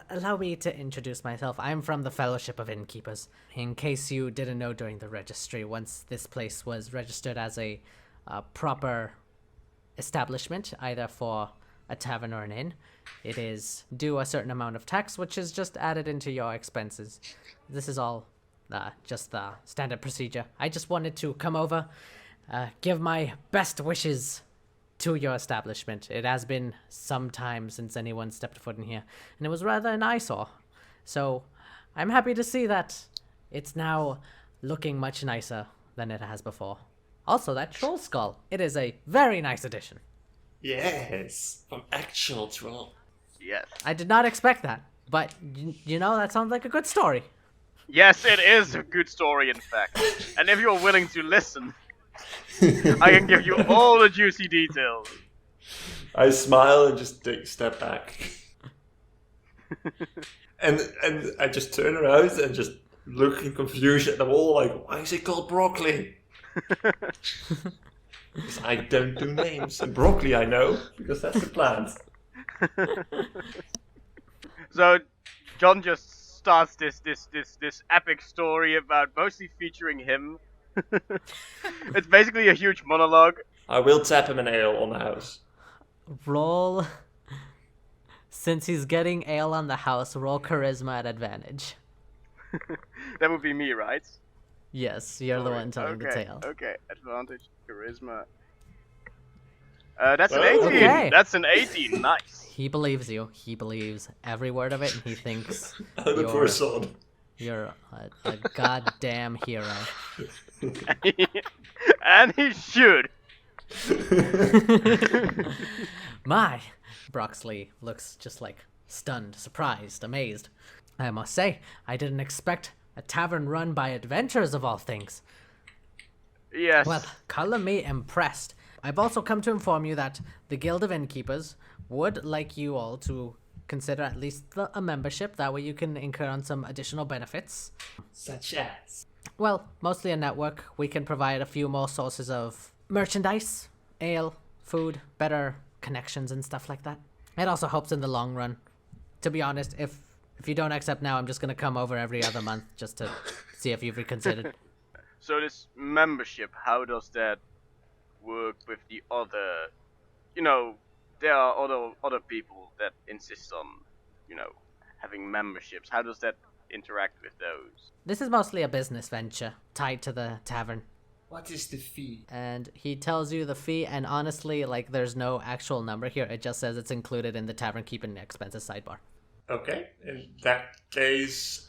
S1: Allow me to introduce myself. I'm from the Fellowship of Innkeepers. In case you didn't know during the registry, once this place was registered as a proper establishment, either for a tavern or an inn, it is due a certain amount of tax, which is just added into your expenses. This is all just the standard procedure. I just wanted to come over, give my best wishes to your establishment. It has been some time since anyone stepped foot in here, and it was rather an eyesore. So I'm happy to see that it's now looking much nicer than it has before. Also, that troll skull, it is a very nice addition.
S2: Yes, from actual troll.
S5: Yes.
S1: I did not expect that, but you know, that sounds like a good story.
S5: Yes, it is a good story, in fact. And if you're willing to listen, I can give you all the juicy details.
S2: I smile and just take a step back. and I just turn around and just look in confusion at them all, like, why is it called broccoli? Because I don't do names. And broccoli I know, because that's the plant.
S5: So, John just starts this epic story about mostly featuring him. It's basically a huge monologue.
S2: I will tap him an ale on the house.
S1: Roll, since he's getting ale on the house, roll charisma at advantage.
S5: That would be me, right?
S1: Yes, you're the one telling the tale.
S5: Okay, advantage, charisma. That's an
S2: Oh.
S5: 18.
S1: Okay.
S5: That's an 18. Nice.
S1: He believes you. He believes every word of it, and he thinks
S2: I'm the poor son.
S1: you're a goddamn hero.
S5: And he should.
S1: My! Broxley looks just like stunned, surprised, amazed. I must say, I didn't expect a tavern run by adventurers of all things.
S5: Yes.
S1: Well, color me impressed. I've also come to inform you that the Guild of Innkeepers would like you all to consider at least a membership. That way you can incur on some additional benefits.
S2: Such as?
S1: Well, mostly a network. We can provide a few more sources of merchandise, ale, food, better connections and stuff like that. It also helps in the long run. To be honest, if you don't accept now, I'm just going to come over every other month just to see if you've reconsidered.
S5: So this membership, how does that work with the other? You know, there are other people that insist on, having memberships. How does that interact with those?
S1: This is mostly a business venture tied to the tavern.
S2: What is the fee?
S1: And he tells you the fee, and honestly, there's no actual number here. It just says it's included in the tavern keeping expenses sidebar.
S2: Okay, in that case,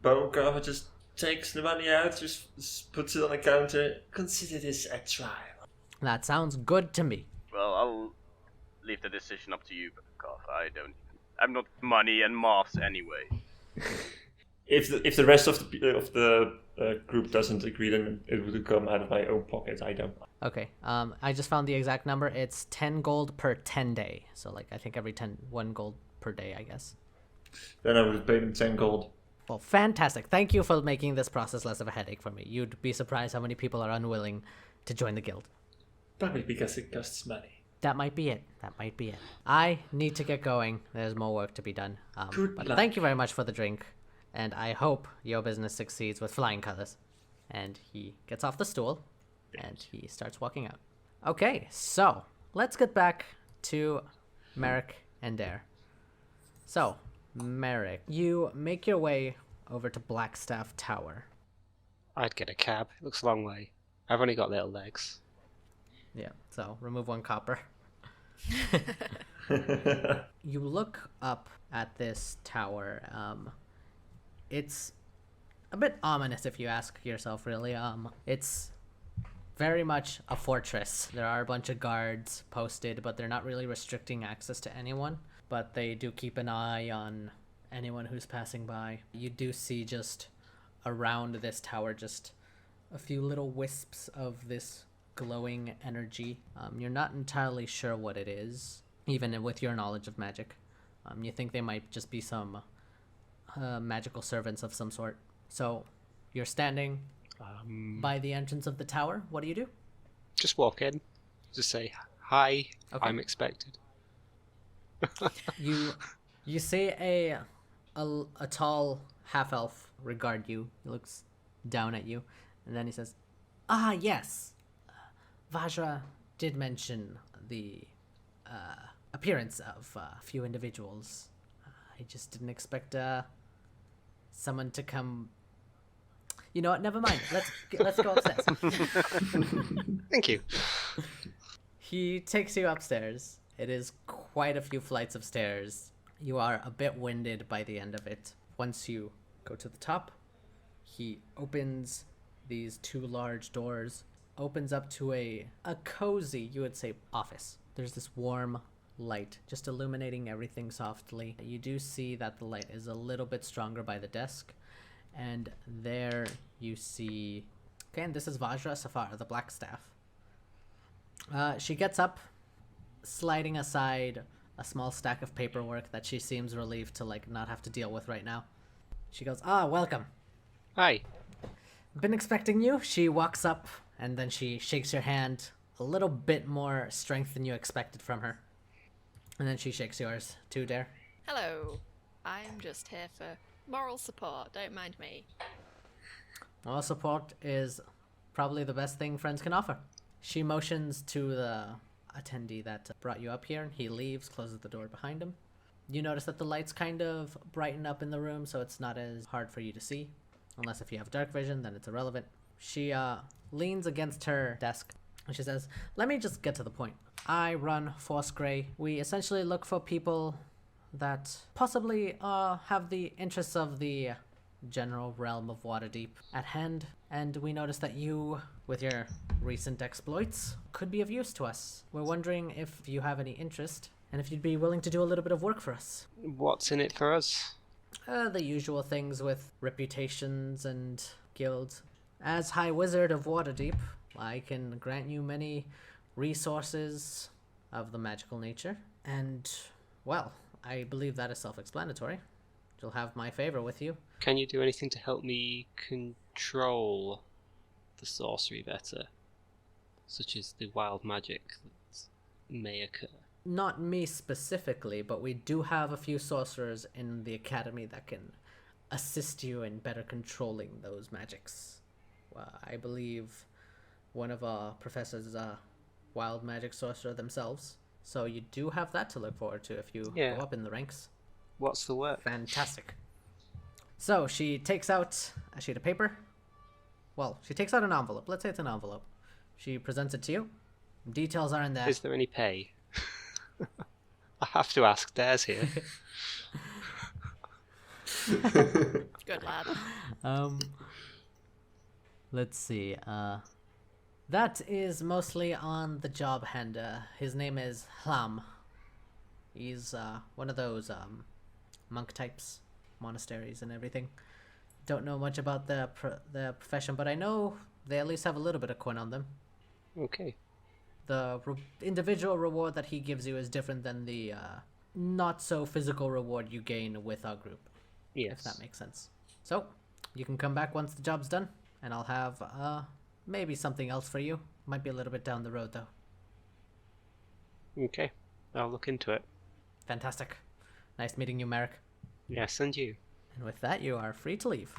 S2: Bone just takes the money out, just puts it on the counter. Consider this a trial.
S1: That sounds good to me.
S5: Well, I'll leave the decision up to you, Bone. I'm not money and maths anyway.
S2: If the rest of the group doesn't agree, then it would come out of my own pocket. I don't.
S1: Okay, I just found the exact number. It's 10 gold per 10 day. So, I think every 1 gold per day, I guess.
S2: Then I would have paid him 10 gold.
S1: Well, fantastic. Thank you for making this process less of a headache for me. You'd be surprised how many people are unwilling to join the guild.
S2: Probably because it costs money.
S1: That might be it. I need to get going. There's more work to be done.
S2: Good
S1: But
S2: luck.
S1: thank you very much for the drink. And I hope your business succeeds with flying colors. And he gets off the stool and he starts walking out. Okay, so let's get back to Merrick and Dare. So, Merrick, you make your way over to Blackstaff Tower.
S4: I'd get a cab. It looks a long way. I've only got little legs.
S1: Yeah, so remove 1 copper. You look up at this tower. It's a bit ominous if you ask yourself, really. It's very much a fortress. There are a bunch of guards posted, but they're not really restricting access to anyone. But they do keep an eye on anyone who's passing by. You do see just around this tower just a few little wisps of this glowing energy. You're not entirely sure what it is, even with your knowledge of magic. You think they might just be some magical servants of some sort. So you're standing by the entrance of the tower. What do you do?
S4: Just walk in. Just say, hi,
S1: Okay.
S4: I'm expected.
S1: You see a tall half elf regard you. He looks down at you, and then he says, "Ah, yes, Vajra did mention the appearance of a few individuals. I just didn't expect someone to come. You know what? Never mind. Let's go upstairs."
S4: Thank you.
S1: He takes you upstairs. It is quite a few flights of stairs. You are a bit winded by the end of it. Once you go to the top, he opens these 2 large doors, opens up to a cozy, you would say, office. There's this warm light just illuminating everything softly. You do see that the light is a little bit stronger by the desk, and there you see, okay, and this is Vajra Safar, the Black Staff. She gets up, sliding aside a small stack of paperwork that she seems relieved to not have to deal with right now. She goes, "Ah, welcome.
S4: Hi.
S1: Been expecting you." She walks up and then she shakes your hand, a little bit more strength than you expected from her. And then she shakes yours too, Dare.
S3: Hello. I'm just here for moral support. Don't mind me.
S1: Moral support is probably the best thing friends can offer. She motions to the attendee that brought you up here, and he leaves, closes the door behind him. You notice that the lights kind of brighten up in the room, so it's not as hard for you to see. Unless if you have dark vision, then it's irrelevant. She leans against her desk, and she says, "Let me just get to the point. I run Force Grey. We essentially look for people that possibly have the interests of the general realm of Waterdeep at hand, and we notice that you, with your recent exploits, could be of use to us. We're wondering if you have any interest, and if you'd be willing to do a little bit of work for us."
S4: What's in it for us?
S1: The usual things with reputations and guilds. As High Wizard of Waterdeep, I can grant you many resources of the magical nature, and, well, I believe that is self-explanatory. You'll have my favor with you.
S4: Can you do anything to help me control the sorcery better? Such as the wild magic that may occur?
S1: Not me specifically, but we do have a few sorcerers in the academy that can assist you in better controlling those magics. I believe one of our professors is a wild magic sorcerer themselves, so you do have that to look forward to if you go up in the ranks.
S4: What's the work?
S1: Fantastic. So she takes out a sheet of paper. Well, she takes out an envelope. Let's say it's an envelope. She presents it to you. Details are in there.
S4: Is there any pay? I have to ask. Dare's here.
S3: Good lad.
S1: Let's see. That is mostly on the job hand. His name is Hlam. He's one of those monk types, monasteries and everything. Don't know much about the profession, but I know they at least have a little bit of coin on them.
S4: Okay.
S1: The individual reward that he gives you is different than the not so physical reward you gain with our group.
S4: Yes.
S1: If that makes sense. So you can come back once the job's done, and I'll have maybe something else for you. Might be a little bit down the road though.
S4: Okay. I'll look into it.
S1: Fantastic. Nice meeting you, Merrick.
S4: Yes, and you.
S1: And with that, you are free to leave.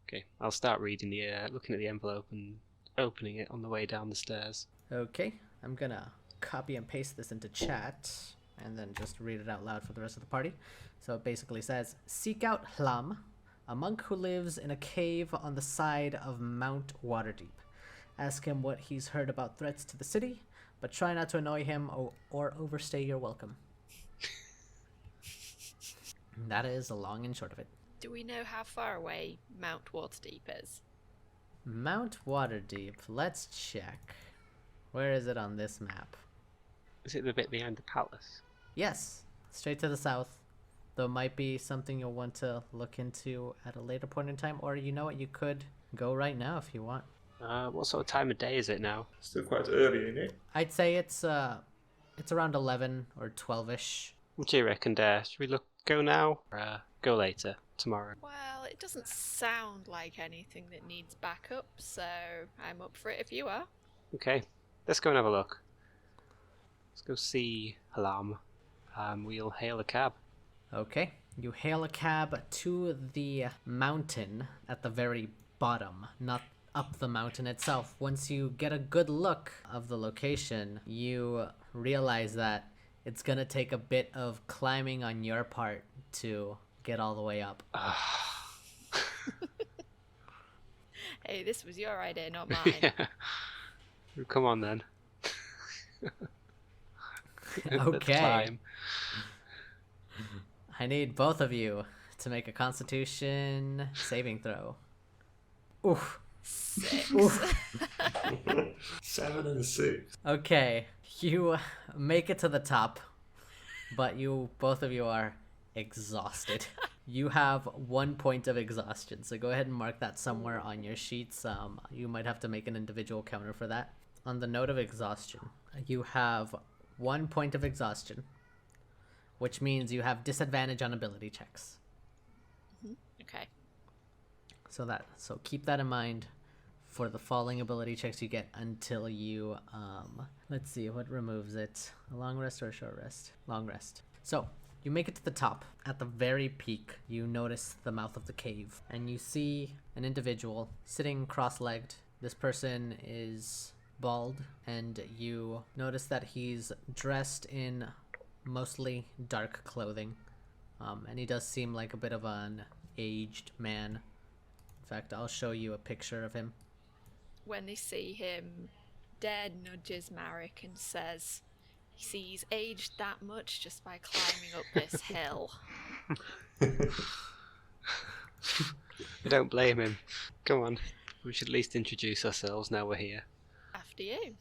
S4: Okay. I'll start reading looking at the envelope and opening it on the way down the stairs.
S1: Okay, I'm gonna copy and paste this into chat and then just read it out loud for the rest of the party. So it basically says, "Seek out Hlam, a monk who lives in a cave on the side of Mount Waterdeep. Ask him what he's heard about threats to the city, but try not to annoy him or overstay your welcome." That is the long and short of it.
S3: Do we know how far away Mount Waterdeep is?
S1: Mount Waterdeep, let's check. Where is it on this map?
S4: Is it the bit behind the palace?
S1: Yes, straight to the south. Though it might be something you'll want to look into at a later point in time, or you know what, you could go right now if you want.
S4: What sort of time of day is it now?
S2: Still quite early, isn't it?
S1: I'd say it's around 11 or 12ish.
S4: What do you reckon, Dare? Should we go now or go later, tomorrow?
S3: Well, it doesn't sound like anything that needs backup, so I'm up for it if you are.
S4: Okay, let's go and have a look. Let's go see Halam. We'll hail a cab.
S1: Okay. You hail a cab to the mountain at the very bottom, not up the mountain itself. Once you get a good look of the location, you realize that it's gonna take a bit of climbing on your part to get all the way up.
S3: Hey, this was your idea, not mine.
S4: Yeah. Come on then. Let's
S1: Okay.
S4: climb.
S1: I need both of you to make a Constitution saving throw. Oof.
S3: 6.
S2: 7 and 6.
S1: Okay, you make it to the top, but both of you are exhausted. You have 1 point of exhaustion, so go ahead and mark that somewhere on your sheets. You might have to make an individual counter for that. On the note of exhaustion, you have 1 point of exhaustion, which means you have disadvantage on ability checks.
S3: Okay.
S1: So keep that in mind for the falling ability checks you get until you let's see what removes it. A long rest or a short rest? Long rest. So you make it to the top. At the very peak, you notice the mouth of the cave, and you see an individual sitting cross-legged. This person is bald, and you notice that he's dressed in mostly dark clothing, and he does seem like a bit of an aged man. In fact, I'll show you a picture of him.
S3: When they see him, Dare nudges Marek and says, "You see, he's aged that much just by climbing up this hill."
S4: I don't blame him. Come on. We should at least introduce ourselves now we're here.
S3: After you.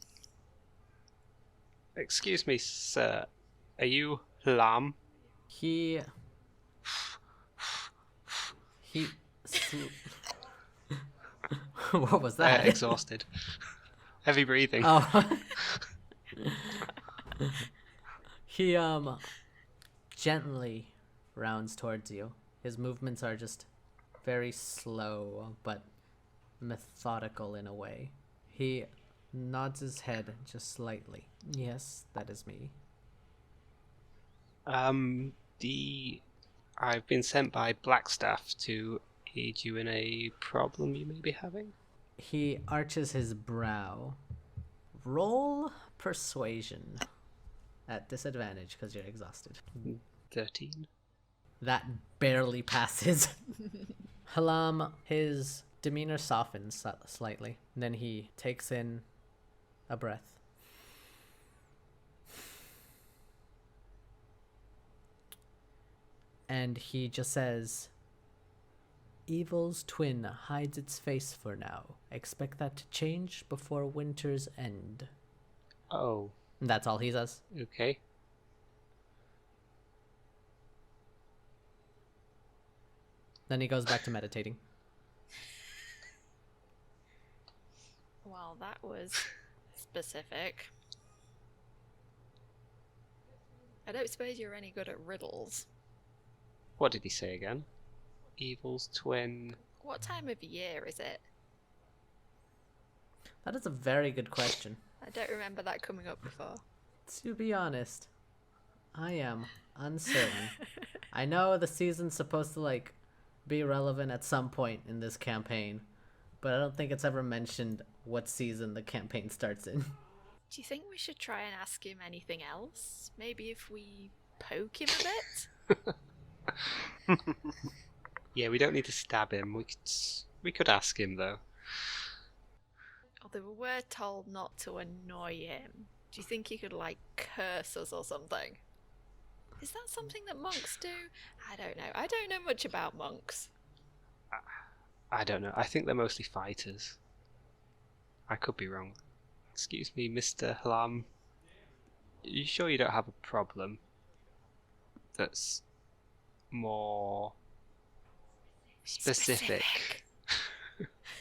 S4: Excuse me, sir. Are you Lam?
S1: He what was that?
S4: Exhausted. Heavy breathing.
S1: Oh. He gently rounds towards you. His movements are just very slow but methodical in a way. He nods his head just slightly. Yes, that is me.
S4: I've been sent by Blackstaff to aid you in a problem you may be having.
S1: He arches his brow. Roll persuasion at disadvantage because you're exhausted.
S4: 13.
S1: That barely passes. Halam, his demeanor softens slightly. Then he takes in a breath. And he just says, "Evil's twin hides its face for now. Expect that to change before winter's end."
S4: Oh,
S1: And that's all he says.
S4: okay.
S1: Then he goes back to meditating.
S3: Well, that was specific. I don't suppose you're any good at riddles.
S4: What did he say again? Evil's twin.
S3: What time of year is it?
S1: That is a very good question.
S3: I don't remember that coming up before.
S1: To be honest, I am uncertain. I know the season's supposed to, be relevant at some point in this campaign, but I don't think it's ever mentioned what season the campaign starts in.
S3: Do you think we should try and ask him anything else? Maybe if we poke him a bit?
S4: Yeah, we don't need to stab him. We could ask him though.
S3: Although we were told not to annoy him. Do you think he could, curse us or something? Is that something that monks do? I don't know. I don't know much about monks.
S4: I don't know. I think they're mostly fighters. I could be wrong. Excuse me, Mr. Halam. Are you sure you don't have a problem that's more specific?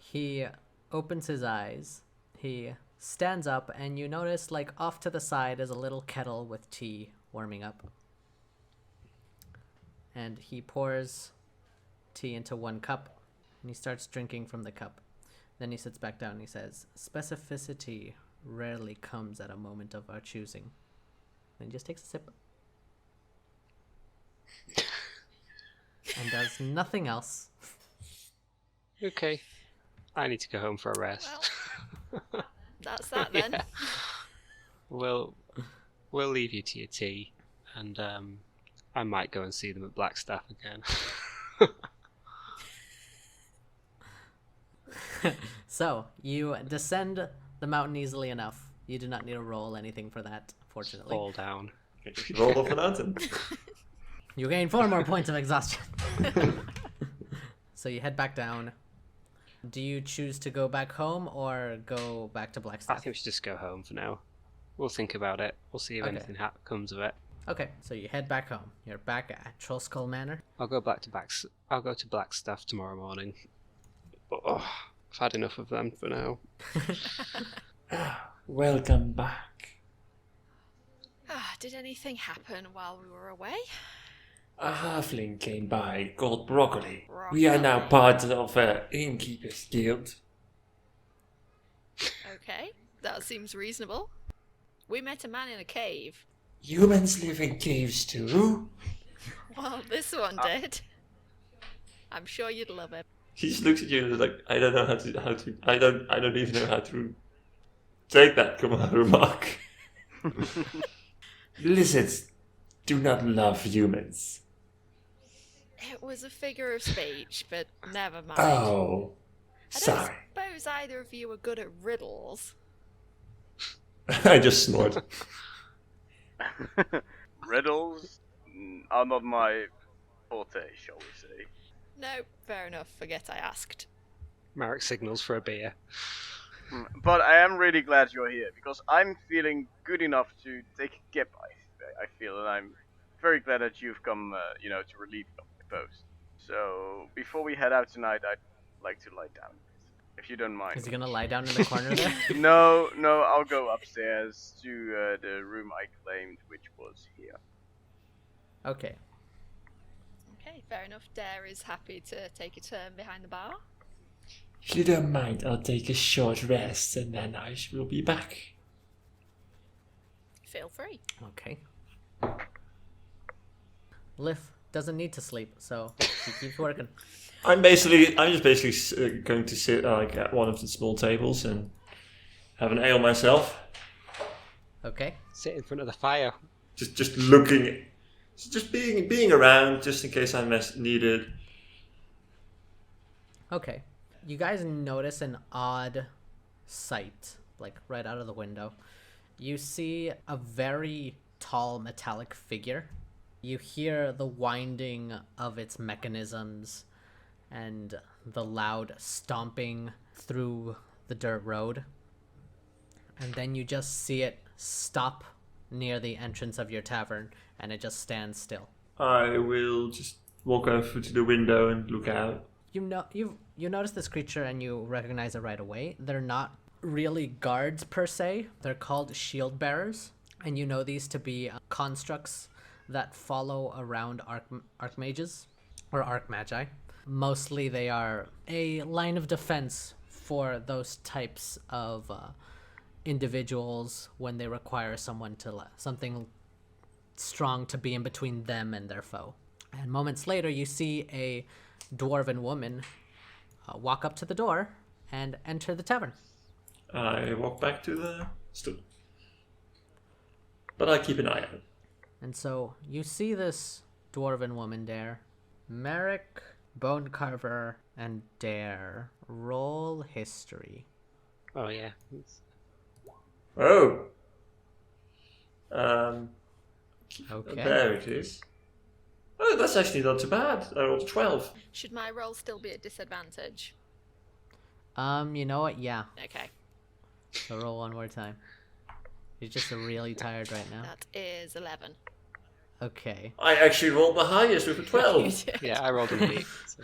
S1: He opens his eyes. He stands up, and you notice, off to the side is a little kettle with tea warming up. and he pours tea into one cup, and he starts drinking from the cup. Then he sits back down and he says, "Specificity rarely comes at a moment of our choosing." Then he just takes a sip. And does nothing else.
S4: Okay. I need to go home for a rest.
S3: Well, that's that then.
S4: Yeah. We'll leave you to your tea, and I might go and see them at Blackstaff again.
S1: So, you descend the mountain easily enough. You do not need to roll anything for that, fortunately.
S4: Fall down.
S2: Roll off the mountain.
S1: You gain 4 more points of exhaustion. So you head back down. Do you choose to go back home or go back to
S4: I
S1: Blackstaff?
S4: think we should just go home for now. We'll think about it. We'll see if
S1: Okay.
S4: anything comes of it.
S1: Okay, so you head back home. You're back at Trollskull Manor.
S4: I'll go to Blackstaff tomorrow morning. Oh, I've had enough of them for now.
S2: Welcome back.
S3: Did anything happen while we were away?
S2: A halfling came by called Broccoli. We are now
S3: Broccoli.
S2: part of Innkeeper's Guild.
S3: Okay, that seems reasonable. We met a man in a cave.
S2: Humans live in caves too.
S3: Well, this one did. I'm sure you'd love it.
S2: He just looks at you and is like, I don't know I don't even know how to take that remark. Lizards do not love humans.
S3: It was a figure of speech, but never mind.
S2: Oh,
S3: I don't
S2: sorry.
S3: suppose either of you are good at riddles.
S2: I just snort.
S5: Riddles are not my forte, shall we say.
S3: No, fair enough. Forget I asked.
S4: Marek signals for a beer.
S5: But I am really glad you're here, because I'm feeling good enough to take a gap, I feel, and I'm very glad that you've come, to relieve me of my post. So, before we head out tonight, I'd like to lie down, if you don't mind.
S1: Is he gonna lie down in the corner there?
S5: No, I'll go upstairs to the room I claimed, which was here.
S1: Okay.
S3: Okay, fair enough. Dare is happy to take a turn behind the bar.
S2: If you don't mind, I'll take a short rest and then I will be back.
S3: Feel free.
S1: Okay. Liv doesn't need to sleep, so he keeps working.
S2: I'm just basically going to sit at one of the small tables and have an ale myself.
S1: Okay.
S4: Sit in front of the fire.
S2: Just looking, just being around, just in case I'm needed.
S1: Okay. You guys notice an odd sight, like right out of the window. You see a very tall metallic figure. You hear the winding of its mechanisms and the loud stomping through the dirt road. And then you just see it stop near the entrance of your tavern, and it just stands still.
S2: I will just walk over to the window and look out.
S1: You notice this creature and you recognize it right away. They're not really guards per se. They're called shield bearers, and you know these to be constructs that follow around archmages or archmagi. Mostly they are a line of defense for those types of individuals when they require something strong to be in between them and their foe. And moments later, you see a dwarven woman walk up to the door and enter the tavern.
S2: I walk back to the stool. But I keep an eye out.
S1: And so you see this dwarven woman there. Merrick, Bone Carver, and Dare. Roll history.
S4: Oh yeah.
S2: Oh.
S1: Okay.
S2: There it is. Oh, that's actually not too bad. I rolled a 12.
S3: Should my roll still be at disadvantage?
S1: You know what? Yeah.
S3: Okay.
S1: So roll one more time. You're just really tired right now.
S3: That is 11.
S1: Okay.
S2: I actually rolled the highest with a 12.
S4: Yeah, I rolled an 8. So.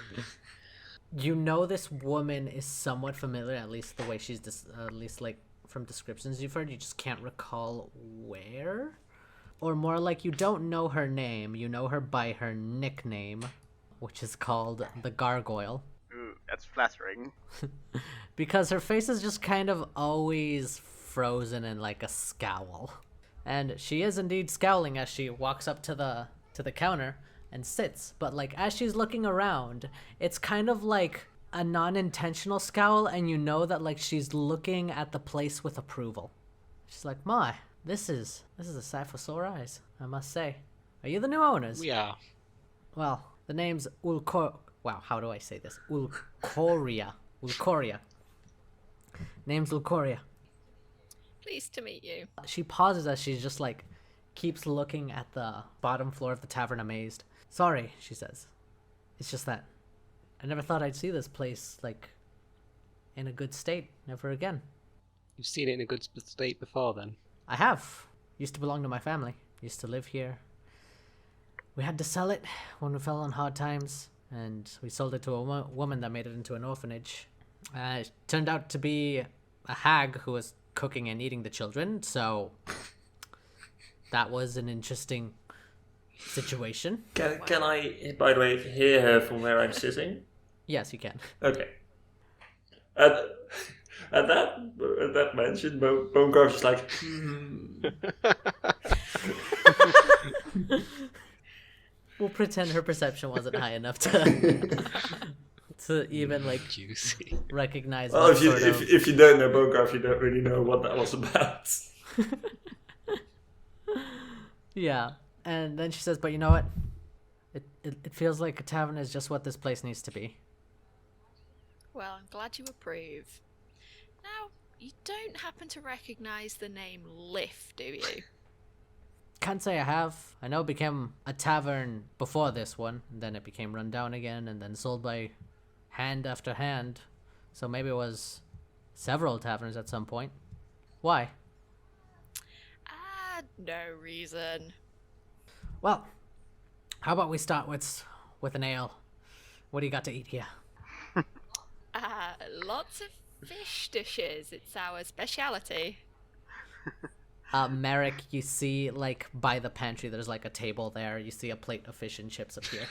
S1: You know this woman is somewhat familiar, at least the way she's at least like from descriptions you've heard. You just can't recall where. Or more like you don't know her name, you know her by her nickname, which is called the Gargoyle.
S5: Ooh, that's flattering.
S1: Because her face is just kind of always frozen in like a scowl. And she is indeed scowling as she walks up to the counter and sits. But like as she's looking around, it's kind of like a non-intentional scowl, and you know that like she's looking at the place with approval. She's like, "My, this is a sight for sore eyes, I must say. Are you the new owners?"
S4: We are.
S1: Well, the name's Wow, how do I say this? Ulcoria. Ulcoria. Name's Ulcoria.
S3: Pleased to meet you.
S1: She pauses as she just like keeps looking at the bottom floor of the tavern amazed. "Sorry," she says. "It's just that I never thought I'd see this place like in a good state ever again."
S4: You've seen it in a good state before then?
S1: "I have. Used to belong to my family. Used to live here. We had to sell it when we fell on hard times, and we sold it to a woman that made it into an orphanage. It turned out to be a hag who was cooking and eating the children, so that was an interesting situation."
S2: Can I, by the way, hear her from where I'm sitting?
S1: Yes, you can.
S2: Okay. At that mention, Bonecarv's just like,
S1: We'll pretend her perception wasn't high enough to to even like
S4: Juicy.
S1: recognize.
S2: Well,
S1: what sort of...
S2: if you don't know Bonecarv, you don't really know what that was about.
S1: Yeah, and then she says, "But you know what? It feels like a tavern is just what this place needs to be."
S3: Well, I'm glad you approve. Now, you don't happen to recognize the name Liff, do you?
S1: Can't say I have. I know it became a tavern before this one, and then it became run down again, and then sold by hand after hand. So maybe it was several taverns at some point. Why?
S3: No reason.
S1: Well, how about we start with an ale? What do you got to eat here?
S3: Lots of fish dishes. It's our speciality.
S1: Merrick, you see, like, by the pantry, there's, like, a table there. You see a plate of fish and chips up here.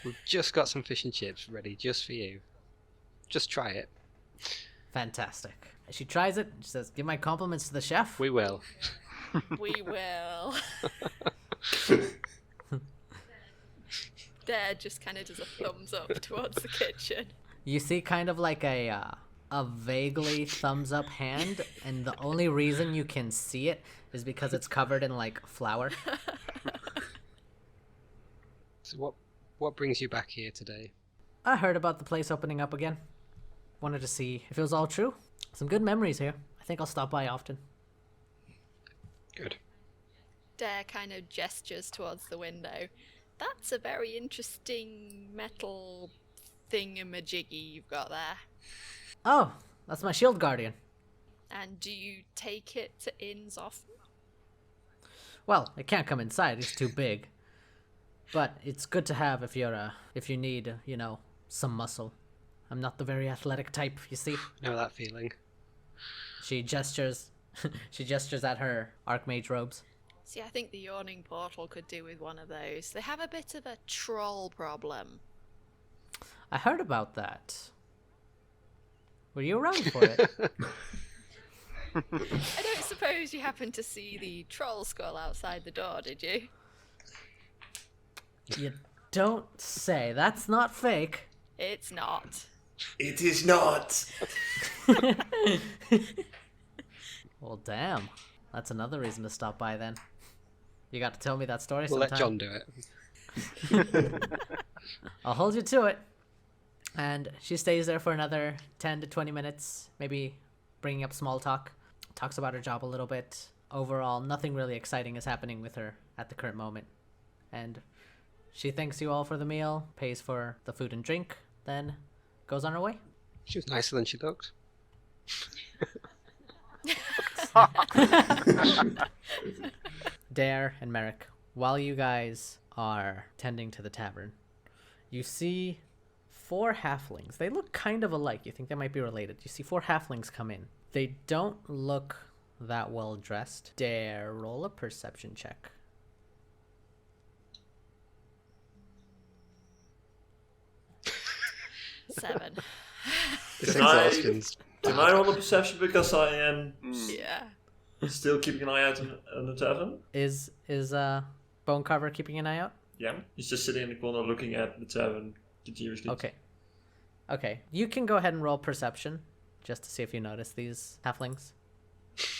S4: We've just got some fish and chips ready just for you. Just try it.
S1: Fantastic. She tries it. She says, "Give my compliments to the chef."
S4: We will.
S3: We will. Dare just kind of does a thumbs up towards the kitchen.
S1: You see kind of like a vaguely thumbs up hand, and the only reason you can see it is because it's covered in, like, flour.
S4: So what brings you back here today?
S1: I heard about the place opening up again. Wanted to see if it was all true. Some good memories here. I think I'll stop by often.
S4: Good.
S3: Dare kind of gestures towards the window. That's a very interesting metal thingamajiggy you've got there.
S1: Oh, that's my shield guardian.
S3: And do you take it to inns often?
S1: Well, it can't come inside. It's too big. But it's good to have if you need, you know, some muscle. I'm not the very athletic type, you see.
S4: Know that feeling.
S1: She gestures at her Archmage robes.
S3: See, I think the Yawning Portal could do with one of those. They have a bit of a troll problem.
S1: I heard about that. Were you around for it?
S3: I don't suppose you happened to see the troll skull outside the door, did you?
S1: You don't say. That's not fake.
S3: It's not.
S2: It is not.
S1: Well, damn. That's another reason to stop by then. You got to tell me that story
S4: We'll
S1: sometime.
S4: let John do it.
S1: I'll hold you to it. And she stays there for another 10 to 20 minutes, maybe bringing up small talk. Talks about her job a little bit. Overall, nothing really exciting is happening with her at the current moment. And she thanks you all for the meal, pays for the food and drink, then goes on her way.
S4: She was nicer than she looked.
S1: Dare and Merrick, while you guys are tending to the tavern, you see 4 halflings. They look kind of alike. You think they might be related. You see 4 halflings come in. They don't look that well dressed. Dare roll a perception check.
S3: Seven.
S4: This
S2: Can I-
S4: exhaustion's
S2: Can I roll a perception because I am
S3: Yeah.
S2: still keeping an eye out on the tavern?
S1: Is Bone Carver keeping an eye out?
S2: Yeah, he's just sitting in the corner looking at the tavern continuously.
S1: Okay. You can go ahead and roll perception, just to see if you notice these halflings.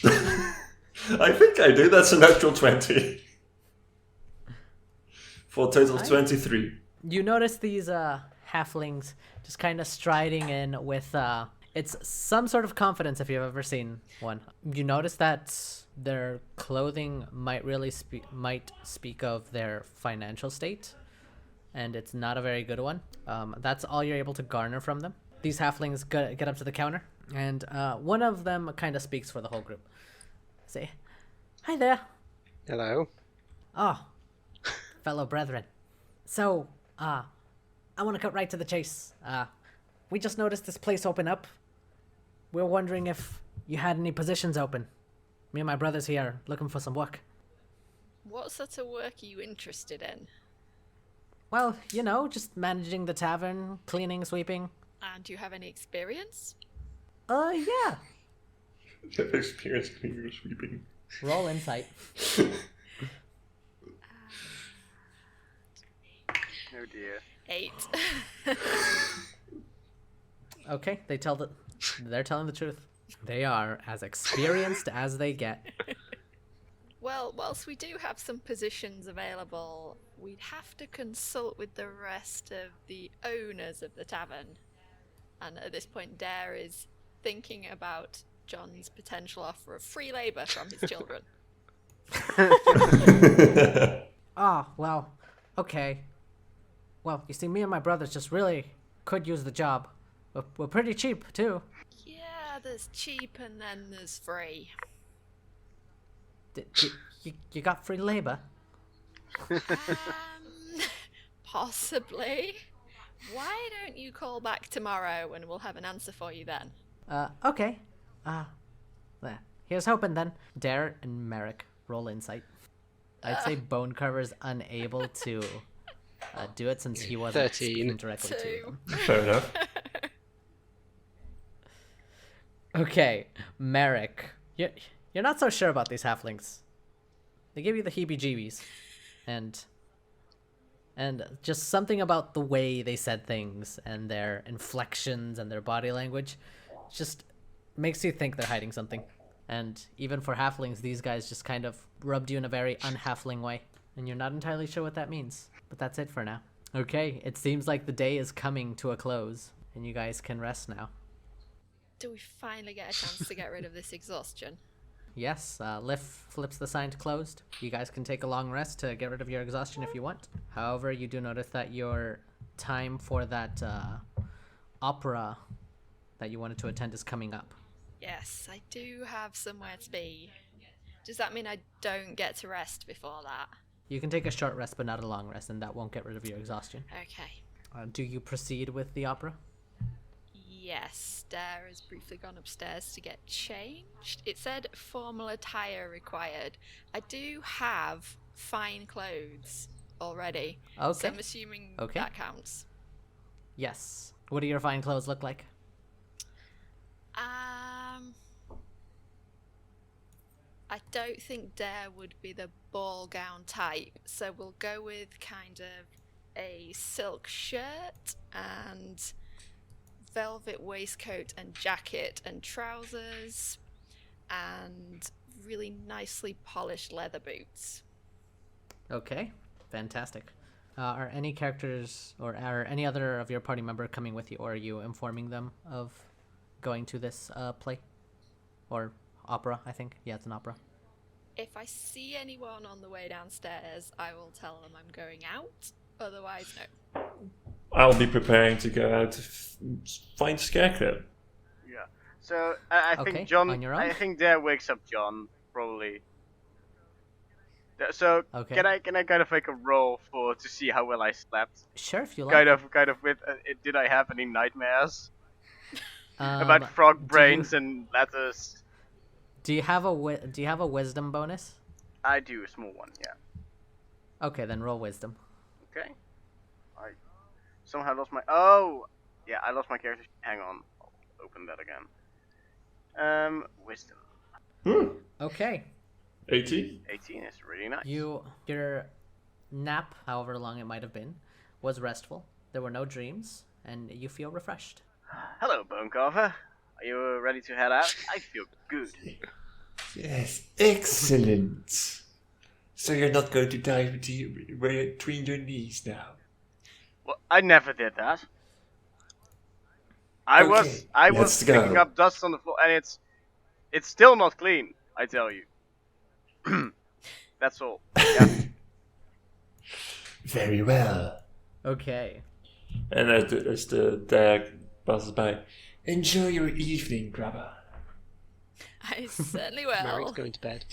S2: I think I do. That's a natural 20. For a total of
S1: Nice.
S2: 23.
S1: You notice these halflings just kind of striding in with it's some sort of confidence if you've ever seen one. You notice that their clothing might really speak of their financial state, and it's not a very good one. That's all you're able to garner from them. These halflings get up to the counter, and one of them kind of speaks for the whole group. Say, "Hi there.
S4: Hello.
S1: Oh, fellow brethren. So, I want to cut right to the chase. We just noticed this place open up. We're wondering if you had any positions open. Me and my brothers here are looking for some work."
S3: What sort of work are you interested in?
S1: Well, just managing the tavern, cleaning, sweeping.
S3: And do you have any experience?
S1: Yeah.
S2: Have experience cleaning or sweeping.
S1: Roll insight.
S5: Oh dear.
S3: 8.
S1: Okay, they're telling the truth. They are as experienced as they get.
S3: Well, whilst we do have some positions available, we'd have to consult with the rest of the owners of the tavern. And at this point, Dare is thinking about John's potential offer of free labour from his children.
S1: Oh, well, okay. Well, you see, me and my brothers just really could use the job. We're pretty cheap, too.
S3: Yeah, there's cheap and then there's free.
S1: You got free labor?
S3: Possibly. Why don't you call back tomorrow and we'll have an answer for you then?
S1: Okay. There. Here's hoping then. Dare and Merrick roll insight. I'd say Bone Carver's unable to do it since he wasn't
S4: 13.
S1: speaking directly to
S3: 2.
S1: them.
S2: Fair enough.
S1: Okay, Merrick. You're not so sure about these halflings. They give you the heebie-jeebies. And just something about the way they said things and their inflections and their body language just makes you think they're hiding something. And even for halflings, these guys just kind of rubbed you in a very unhalfling way. And you're not entirely sure what that means. But that's it for now. Okay, it seems like the day is coming to a close. And you guys can rest now.
S3: Do we finally get a chance to get rid of this exhaustion?
S1: Yes, Liff flips the sign to closed. You guys can take a long rest to get rid of your exhaustion if you want. However, you do notice that your time for that opera that you wanted to attend is coming up.
S3: Yes, I do have somewhere to be. Does that mean I don't get to rest before that?
S1: You can take a short rest, but not a long rest, and that won't get rid of your exhaustion.
S3: Okay.
S1: Do you proceed with the opera?
S3: Yes, Dare has briefly gone upstairs to get changed. It said formal attire required. I do have fine clothes already, so
S1: Okay.
S3: I'm assuming
S1: Okay.
S3: that counts.
S1: Yes. What do your fine clothes look like?
S3: I don't think Dare would be the ball gown type, so we'll go with kind of a silk shirt and velvet waistcoat and jacket and trousers and really nicely polished leather boots.
S1: Okay, fantastic. Are any characters or are any other of your party member coming with you, or are you informing them of going to this play? Or opera, I think. Yeah, it's an opera.
S3: If I see anyone on the way downstairs, I will tell them I'm going out. Otherwise, no.
S2: I'll be preparing to go out to find Scarecrow.
S5: Yeah. So I
S1: Okay,
S5: think John.
S1: on your own?
S5: I think Dare wakes up John probably. So
S1: Okay.
S5: can I kind of make a roll to see how well I slept?
S1: Sure, if you like.
S5: Kind of with did I have any nightmares
S1: Um,
S5: about frog
S1: do you-
S5: brains and letters?
S1: Do you have a wisdom bonus?
S5: I do, a small one, yeah.
S1: Okay, then roll wisdom.
S5: Okay. I somehow lost my... Oh! Yeah, I lost my character. Hang on. I'll open that again. Wisdom.
S1: Okay.
S2: 18?
S5: 18 is really nice.
S1: Your nap, however long it might have been, was restful. There were no dreams, and you feel refreshed.
S5: Hello, Bone Carver. Are you ready to head out? I feel good.
S2: Yes, excellent. So you're not going to dive between your knees now?
S5: Well, I never did that. I was
S2: let's go.
S5: picking up dust on the floor, and it's still not clean. I tell you. That's all. Yeah.
S2: Very well.
S1: Okay.
S2: And as the dag passes by, enjoy your evening, Grabber.
S3: I certainly
S4: Mary's
S3: will.
S4: going to bed.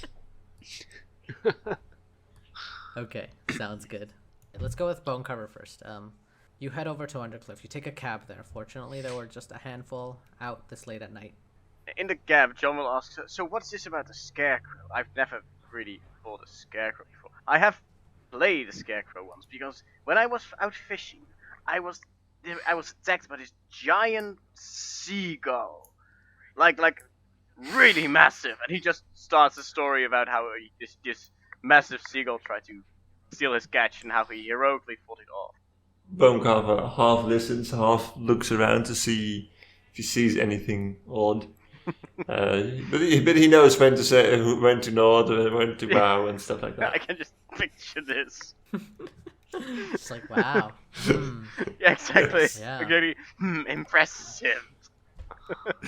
S1: Okay, sounds good. Let's go with Bone Cover first. You head over to Undercliff. You take a cab there. Fortunately, there were just a handful out this late at night.
S5: In the cab, John will ask, so what's this about the Scarecrow? I've never really fought a Scarecrow before. I have played a Scarecrow once, because when I was out fishing, I was attacked by this giant seagull. Like really massive. And he just starts a story about how this massive seagull tried to steal his catch and how he heroically fought it off.
S2: Bonecarver half listens, half looks around to see if he sees anything odd. But he knows when to say, when to nod, when to bow, and stuff like
S5: I
S2: that.
S5: can just picture this.
S1: It's like, wow.
S5: Yeah, exactly.
S1: Yeah.
S5: Really, impressive.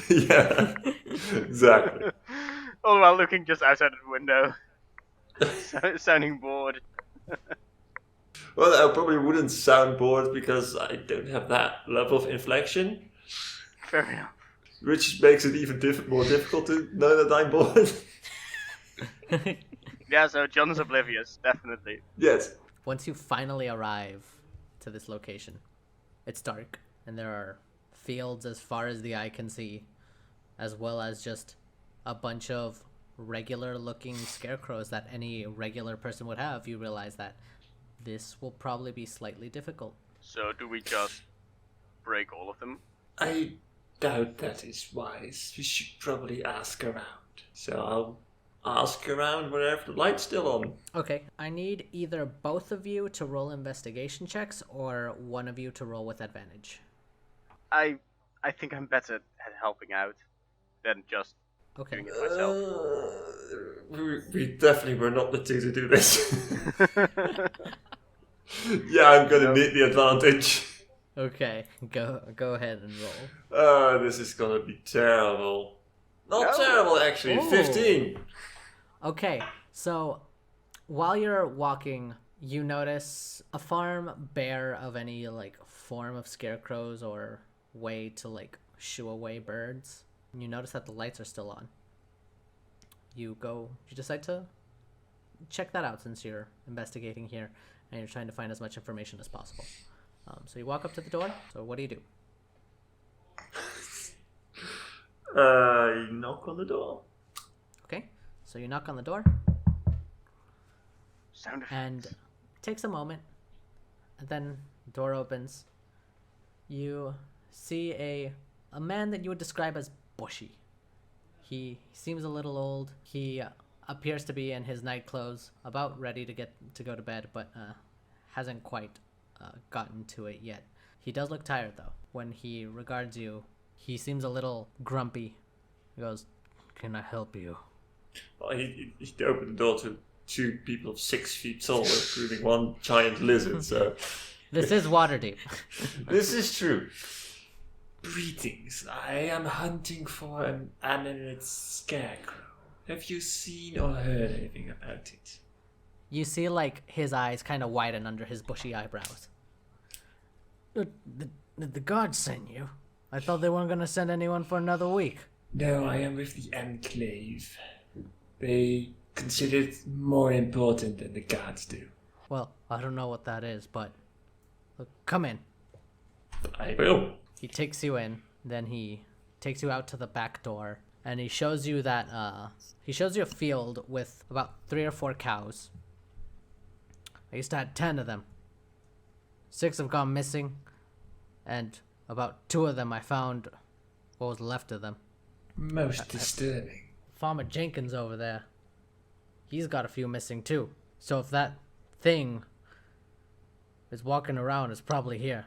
S2: Yeah, exactly.
S5: All while looking just outside the window. Sounding bored.
S2: Well, I probably wouldn't sound bored because I don't have that level of inflection,
S5: Fair enough.
S2: which makes it even more difficult to know that I'm bored.
S5: Yeah, so John's oblivious, definitely.
S2: Yes.
S1: Once you finally arrive to this location, it's dark, and there are fields as far as the eye can see, as well as just a bunch of regular-looking scarecrows that any regular person would have. You realize that this will probably be slightly difficult.
S5: So do we just break all of them?
S2: I doubt that is wise. We should probably ask around. So I'll ask around wherever the light's still on.
S1: Okay, I need either both of you to roll investigation checks or one of you to roll with advantage.
S5: I think I'm better at helping out than just
S1: Okay.
S5: doing it myself.
S2: We definitely were not the two to do this. Yeah, I'm gonna need the advantage.
S1: Okay, go ahead and roll.
S2: This is gonna be terrible. Not
S5: No.
S2: terrible, actually.
S1: Oh.
S2: 15.
S1: Okay, so while you're walking, you notice a farm bare of any like form of scarecrows or way to like shoo away birds. And you notice that the lights are still on. You decide to check that out since you're investigating here and you're trying to find as much information as possible. So you walk up to the door. So what do you do?
S2: You knock on the door.
S1: Okay, so you knock on the door.
S5: Sound effects.
S1: And it takes a moment, and then the door opens. You see a man that you would describe as bushy. He seems a little old. He appears to be in his night clothes, about ready to go to bed, but hasn't quite gotten to it yet. He does look tired though. When he regards you, he seems a little grumpy. He goes, "Can I help you?"
S2: Well, he opened the door to two people of 6 feet tall, including one giant lizard, so...
S1: This is Waterdeep.
S2: This is true. Greetings. I am hunting for an animate scarecrow. Have you seen or heard anything about it?
S1: You see, like, his eyes kind of widen under his bushy eyebrows. The gods sent you? I thought they weren't going to send anyone for another week.
S2: No, I am with the Enclave. They consider it more important than the gods do.
S1: Well, I don't know what that is, but look, come in.
S2: I will.
S1: He takes you in, then he takes you out to the back door, and he shows you that he shows you a field with about 3 or 4 cows. I used to have 10 of them. 6 have gone missing, and about 2 of them I found what was left of them.
S6: Most disturbing.
S1: Farmer Jenkins over there, he's got a few missing too. So if that thing is walking around, it's probably here.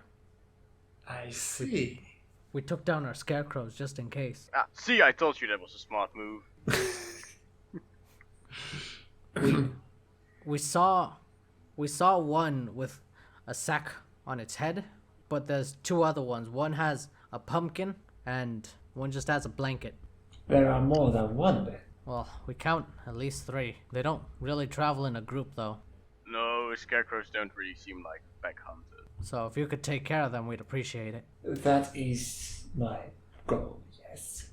S6: I see.
S1: We took down our scarecrows just in case.
S5: Ah, see, I told you that was a smart move.
S1: We saw one with a sack on its head, but there's 2 other ones. One has a pumpkin and one just has a blanket.
S6: There are more than one then.
S1: Well, we count at least 3. They don't really travel in a group though.
S5: No, scarecrows don't really seem like pack hunters.
S1: So if you could take care of them, we'd appreciate it.
S6: That is my goal, yes.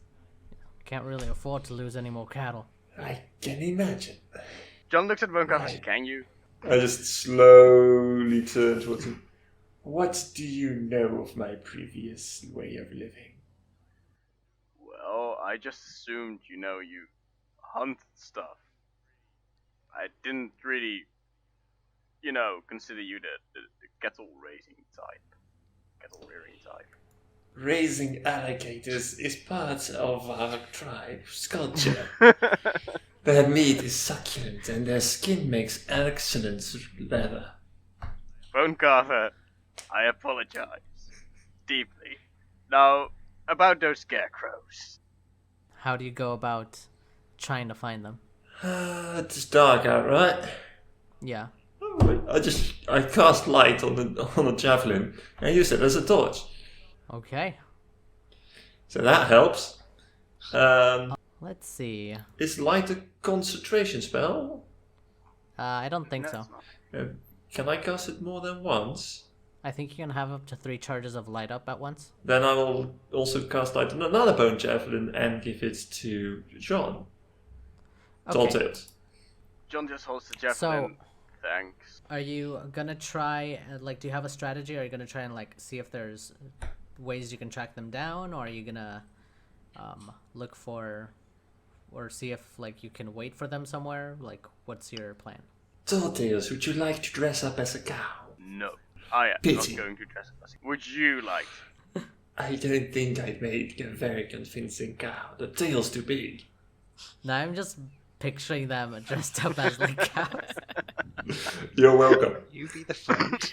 S1: Can't really afford to lose any more cattle.
S6: I can imagine.
S5: John looks at Bonecraft and
S6: Right.
S5: says, can you?
S2: I just slowly turn towards him.
S6: What do you know of my previous way of living?
S5: Well, I just assumed, you hunt stuff. I didn't really, consider you the cattle raising type. Cattle rearing type.
S6: Raising alligators is part of our tribe's culture. Their meat is succulent and their skin makes excellent leather.
S5: Bone Carver, I apologize. Deeply. Now, about those scarecrows.
S1: How do you go about trying to find them?
S2: It's dark out, right?
S1: Yeah.
S2: I cast light on the javelin and use it as a torch.
S1: Okay.
S2: So that helps.
S1: Let's see.
S2: Is light a concentration spell?
S1: I don't think
S5: No,
S1: so.
S5: it's not.
S2: Can I cast it more than once?
S1: I think you can have up to 3 charges of light up at once.
S2: Then I will also cast light on another bone javelin and give it to John. Tall
S1: Okay.
S2: tales.
S5: John just holds the javelin. Thanks.
S1: Are you gonna try, do you have a strategy? Are you gonna try and, see if there's ways you can track them down? Or are you gonna look for, or see if, you can wait for them somewhere? What's your plan?
S6: Tall Tales, would you like to dress up as a cow?
S5: No. I am
S6: Pity.
S5: not going to dress up as a... Would you like?
S6: I don't think I'd make a very convincing cow. The tail's too big.
S1: Now I'm just picturing them dressed up as cows.
S2: You're welcome.
S4: You be the friend.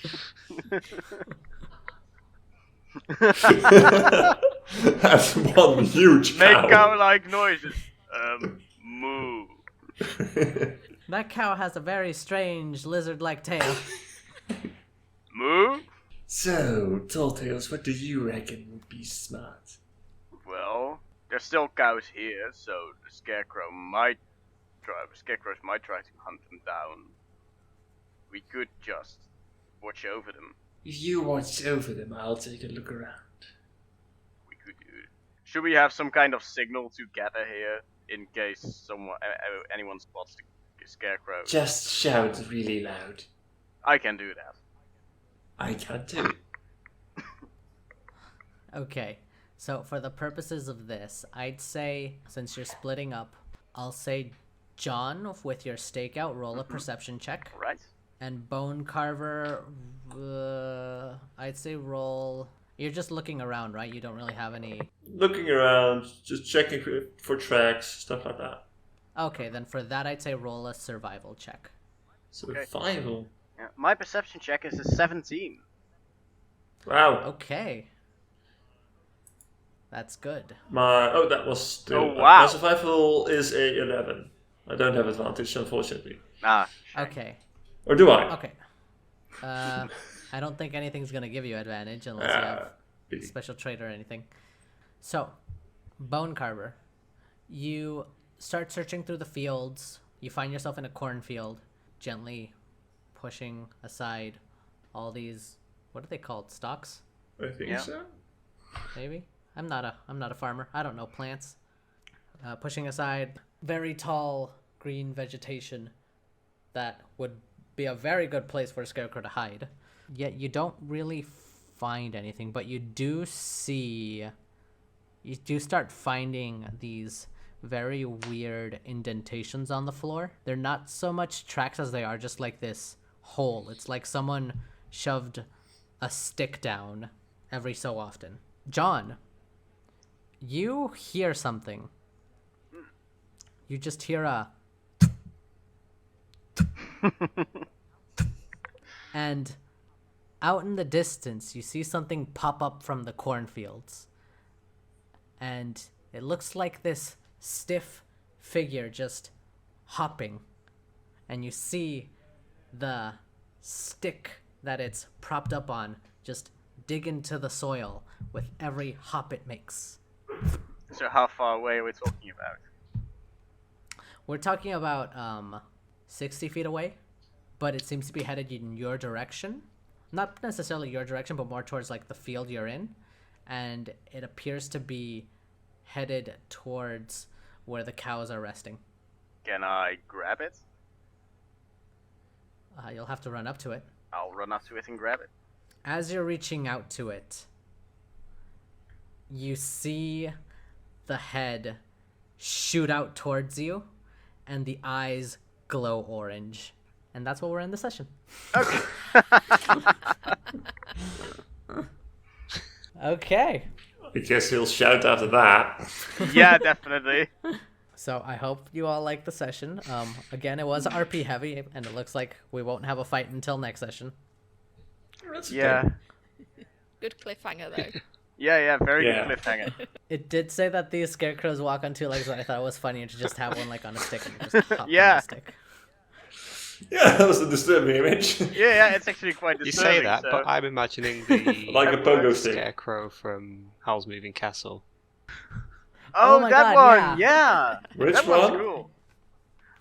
S2: That's one huge
S5: Make
S2: cow.
S5: cow-like noises. Moo.
S1: That cow has a very strange lizard-like tail.
S5: Moo?
S6: So, Tall Tales, what do you reckon would be smart?
S5: Well, there's still cows here, so the scarecrows might try to hunt them down. We could just watch over them.
S6: If you watch over them, I'll take a look around.
S5: We could do it. Should we have some kind of signal to gather here in case anyone spots the scarecrow?
S6: Just shout really loud.
S5: I can do that.
S6: I can too.
S1: Okay, so for the purposes of this, I'd say, since you're splitting up, I'll say John, with your stakeout, roll a perception check.
S5: Right?
S1: And Bone Carver, I'd say roll... You're just looking around, right? You don't really have any...
S2: Looking around, just checking for tracks, stuff like that.
S1: Okay, then for that, I'd say roll a survival check.
S2: Survival.
S5: Yeah. My perception check is a 17.
S2: Wow.
S1: Okay. That's good.
S2: That was still.
S5: Oh, wow.
S2: My survival is a 11. I don't have advantage, unfortunately.
S5: Ah.
S1: Okay.
S2: Or do I?
S1: Okay. I don't think anything's gonna give you advantage unless you have
S2: Pity.
S1: special trait or anything. So, Bone Carver, you start searching through the fields. You find yourself in a cornfield, gently pushing aside all these, what are they called? Stalks?
S2: I think
S5: Yeah.
S2: so.
S1: Maybe? I'm not a farmer. I don't know plants. Pushing aside very tall green vegetation that would be a very good place for a scarecrow to hide. Yet you don't really find anything, but you do start finding these very weird indentations on the floor. They're not so much tracks as they are just like this hole. It's like someone shoved a stick down every so often. John, you hear something. You just hear a and out in the distance you see something pop up from the cornfields. And it looks like this stiff figure just hopping. And you see the stick that it's propped up on just dig into the soil with every hop it makes.
S5: So how far away are we talking about?
S1: We're talking about 60 feet away, but it seems to be headed in your direction. Not necessarily your direction, but more towards like the field you're in. And it appears to be headed towards where the cows are resting.
S5: Can I grab it?
S1: You'll have to run up to it.
S5: I'll run up to it and grab it.
S1: As you're reaching out to it, you see the head shoot out towards you, and the eyes glow orange. And that's what we're in the session.
S5: Okay.
S1: Okay.
S2: I guess he'll shout after that.
S5: Yeah, definitely.
S1: So I hope you all like the session. Again, it was RP heavy, and it looks like we won't have a fight until next session.
S6: That's
S5: Yeah.
S6: okay.
S3: Good cliffhanger though.
S5: Yeah, very
S2: Yeah.
S5: good cliffhanger.
S1: It did say that these scarecrows walk on two legs, but I thought it was funnier to just have one like on a stick and just hop on
S5: Yeah.
S1: the stick.
S2: Yeah, that was a disturbing image.
S5: Yeah, it's actually quite
S4: You
S5: disturbing.
S4: say that,
S5: so...
S4: but I'm imagining the
S2: Like a pogo stick.
S4: scarecrow from Howl's Moving Castle.
S5: Oh,
S1: Oh my
S5: that
S1: God,
S5: one! Yeah!
S2: Which
S5: That one's
S2: one?
S5: cool.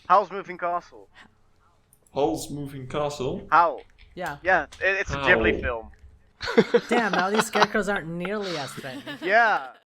S5: Howl's Moving Castle.
S2: Hall's Moving Castle.
S5: Howl.
S1: Yeah.
S5: Yeah, it's a Ghibli
S2: Howl.
S5: film.
S1: Damn, now these scarecrows aren't nearly as threatening.
S5: Yeah.